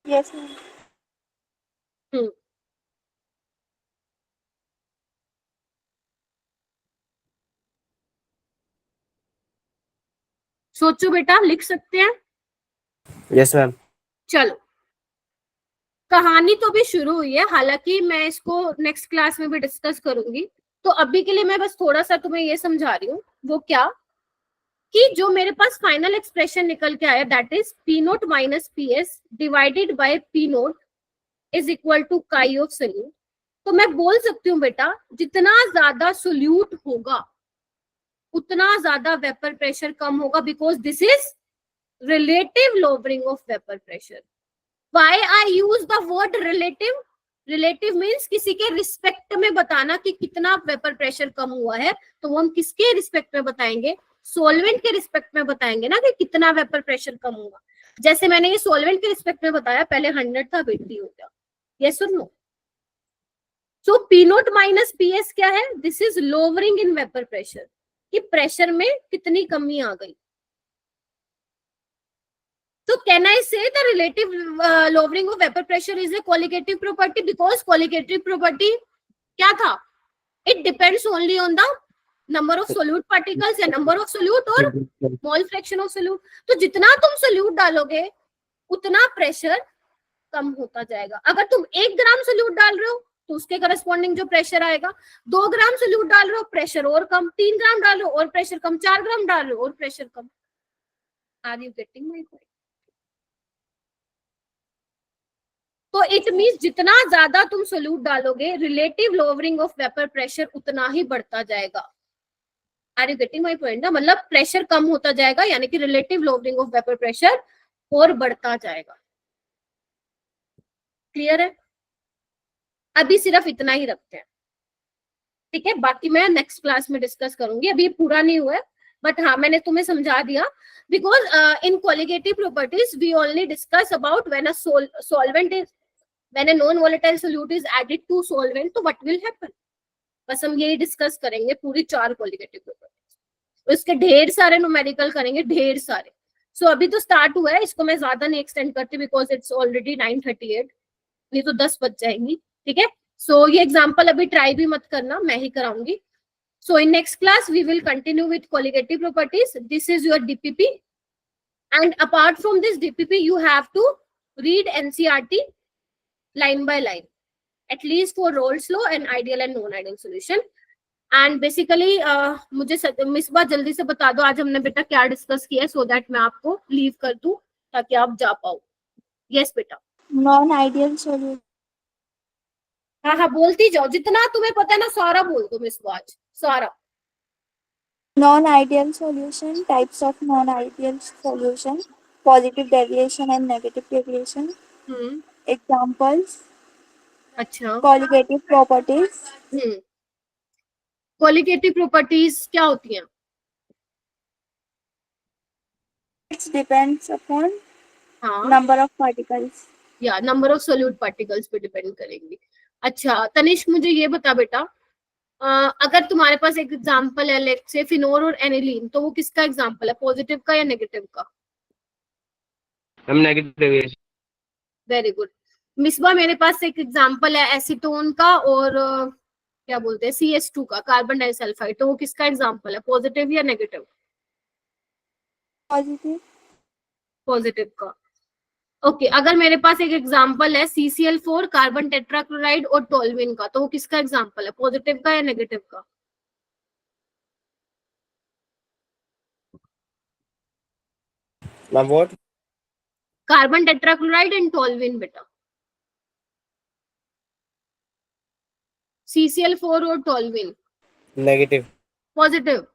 Yes, ma'am. सोचो बेटा, लिख सकते हैं? Yes ma'am. चलो, कहानी तो भी शुरू हुई है, हालांकि मैं इसको नेक्स्ट क्लास में भी डिस्कस करूंगी। तो अभी के लिए मैं बस थोड़ा सा तुम्हें ये समझा रही हूँ, वो क्या कि जो मेरे पास फाइनल एक्सप्रेशन निकल के आया, that is P nought minus P S divided by P nought is equal to chi of solute. तो मैं बोल सकती हूँ बेटा, जितना ज्यादा सोल्यूट होगा उतना ज्यादा वेपर प्रेशर कम होगा, because this is relative lowering of vapour pressure. Why I use the word relative? Relative means किसी के रिस्पेक्ट में बताना कि कितना वेपर प्रेशर कम हुआ है, तो वो हम किसके रिस्पेक्ट में बताएंगे? सॉल्वेंट के रिस्पेक्ट में बताएंगे ना, कि कितना वेपर प्रेशर कम हुआ। जैसे मैंने ये सॉल्वेंट के रिस्पेक्ट में बताया, पहले 100 था, 80 हो गया। यस और no? So P nought minus P S क्या है? This is lowering in vapour pressure, कि प्रेशर में कितनी कमी आ गई। So can I say the relative lowering of vapor pressure is a qualitative property? Because qualitative property क्या था? It depends only on the number of solute particles या number of solute और mole fraction of solute. तो जितना तुम solute डालोगे उतना pressure कम होता जाएगा। अगर तुम 1 ग्राम solute डाल रहे हो तो उसके करस्पॉन्डिंग जो प्रेशर आएगा, 2 ग्राम solute डाल रहे हो प्रेशर और कम, 3 ग्राम डाल रहे हो और प्रेशर कम, 4 ग्राम डाल रहे हो और प्रेशर कम। Are you getting my point? तो इट मींस जितना ज्यादा तुम सोल्यूट डालोगे, relative lowering of vapour pressure उतना ही बढ़ता जाएगा। Are you getting my point ना? मतलब प्रेशर कम होता जाएगा, यानी कि relative lowering of vapour pressure और बढ़ता जाएगा। क्लियर है? अभी सिर्फ इतना ही रखते हैं, ठीक है? बाकी मैं नेक्स्ट क्लास में डिस्कस करूंगी, अभी पूरा नहीं हुआ है, बट हाँ मैंने तुम्हें समझा दिया। Because in qualitative properties we only discuss about when a solvent is, when a non-volatile solute is added to solvent, तो what will happen? बस हम यही डिस्कस करेंगे, पूरी 4 क्वालिटेटिव प्रॉपर्टीज। उसके ढेर सारे न्यूमेरिकल करेंगे, ढेर सारे। सो अभी तो स्टार्ट हुआ है, इसको मैं ज्यादा नहीं एक्सटेंड करती, बिकॉज इट्स ऑलरेडी 9:38, नहीं तो 10 बज जाएंगी, ठीक है? सो ये एग्जाम्पल अभी ट्राई भी मत करना, मैं ही कराऊंगी। So in next class we will continue with qualitative properties. This is your DPP, and apart from this DPP you have to read NCERT line by line, at least for Rolle's law and ideal and non-ideal solution. And basically मुझे मिसबा जल्दी से बता दो आज हमने बेटा क्या discuss किया है, so that मैं आपको लीव कर दूं ताकि आप जा पाओ। यस बेटा। Non-ideal solution. हाँ हाँ बोलती जाओ, जितना तुम्हें पता है ना सारा बोल दो मिसबा आज, सारा। Non-ideal solution, types of non-ideal solution, positive deviation and negative deviation. Examples. अच्छा, Qualitative properties. क्वालिटेटिव प्रॉपर्टीज क्या होती हैं? It depends upon हाँ, number of particles. या नंबर ऑफ सोल्यूट पार्टिकल्स पे डिपेंड करेंगी। अच्छा तनिष्क, मुझे ये बता बेटा, अगर तुम्हारे पास एक एग्जांपल है, लेट्स से फिनोल और एनिलीन, तो वो किसका एग्जांपल है, पॉजिटिव का या नेगेटिव का? हम नेगेटिव है। Very good. मिसबा, मेरे पास एक एग्जांपल है एसीटोन का और क्या बोलते हैं CH2 का, कार्बन डाइसल्फाइड, तो वो किसका एग्जांपल है, पॉजिटिव या नेगेटिव? Positive. पॉजिटिव का। ओके, अगर मेरे पास एक एग्जांपल है CCl4, कार्बन टेट्राक्लोराइड और टोल्यूइन का, तो वो किसका एग्जांपल है, पॉजिटिव का या नेगेटिव का? Ma'am what? Carbon tetrachloride and toluene बेटा, CCl4 और टोल्यूइन नेगेटिव। पॉजिटिव।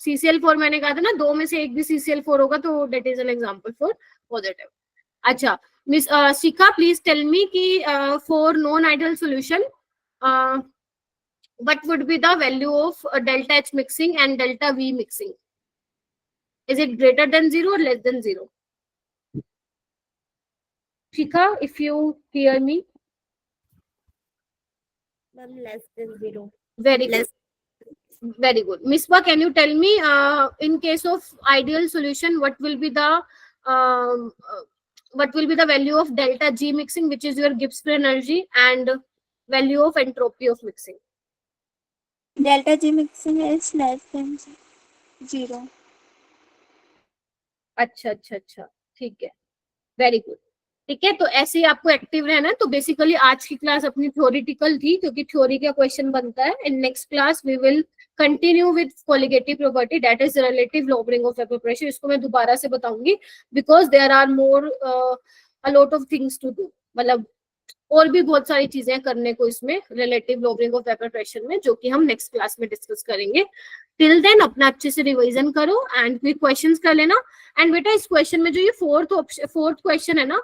CCl4 मैंने कहा था ना, दो में से एक भी CCl4 होगा तो that is an example for positive. अच्छा miss Shikha please tell me कि for non ideal solution what would be the value of delta H mixing and delta V mixing? Is it greater than 0 or less than 0? Shikha, if you hear me. Ma'am, less than 0. Very good. Very good. Misbah, can you tell me in case of ideal solution what will be the value of delta G mixing, which is your Gibbs free energy, and value of entropy of mixing? Delta G mixing is less than 0. अच्छा अच्छा अच्छा, ठीक है, very good. ठीक है, तो ऐसे ही आपको एक्टिव रहना है। तो बेसिकली आज की क्लास अपनी थ्योरेटिकल थी, क्योंकि थ्योरी का क्वेश्चन बनता है। In next class we will continue with colligative property, that is relative lowering of vapour pressure. इसको मैं दोबारा से बताऊंगी because there are more a lot of things to do, मतलब और भी बहुत सारी चीजें करने को इसमें relative lowering of vapour pressure में, जो कि हम नेक्स्ट क्लास में डिस्कस करेंगे। टिल देन अपना अच्छे से रिवीजन करो एंड क्विक क्वेश्चंस कर लेना। एंड बेटा इस क्वेश्चन में जो ये फोर्थ क्वेश्चन है ना,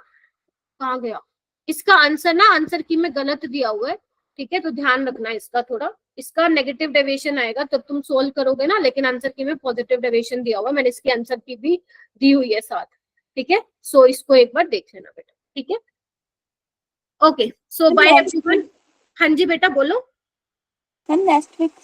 कहाँ गया, इसका आंसर ना आंसर की में गलत दिया हुआ है। ठीक है, तो ध्यान रखना इसका थोड़ा, इसका नेगेटिव डेविएशन आएगा तब तुम सोल्व करोगे ना, लेकिन आंसर की में पॉजिटिव डेविएशन दिया हुआ है, मैंने इसकी आंसर की भी दी हुई है साथ। ठीक है, सो इसको एक बार देख लेना बेटा। ठीक है, ओके, सो बाय एवरीवन। हाँ जी बेटा बोलो। And next week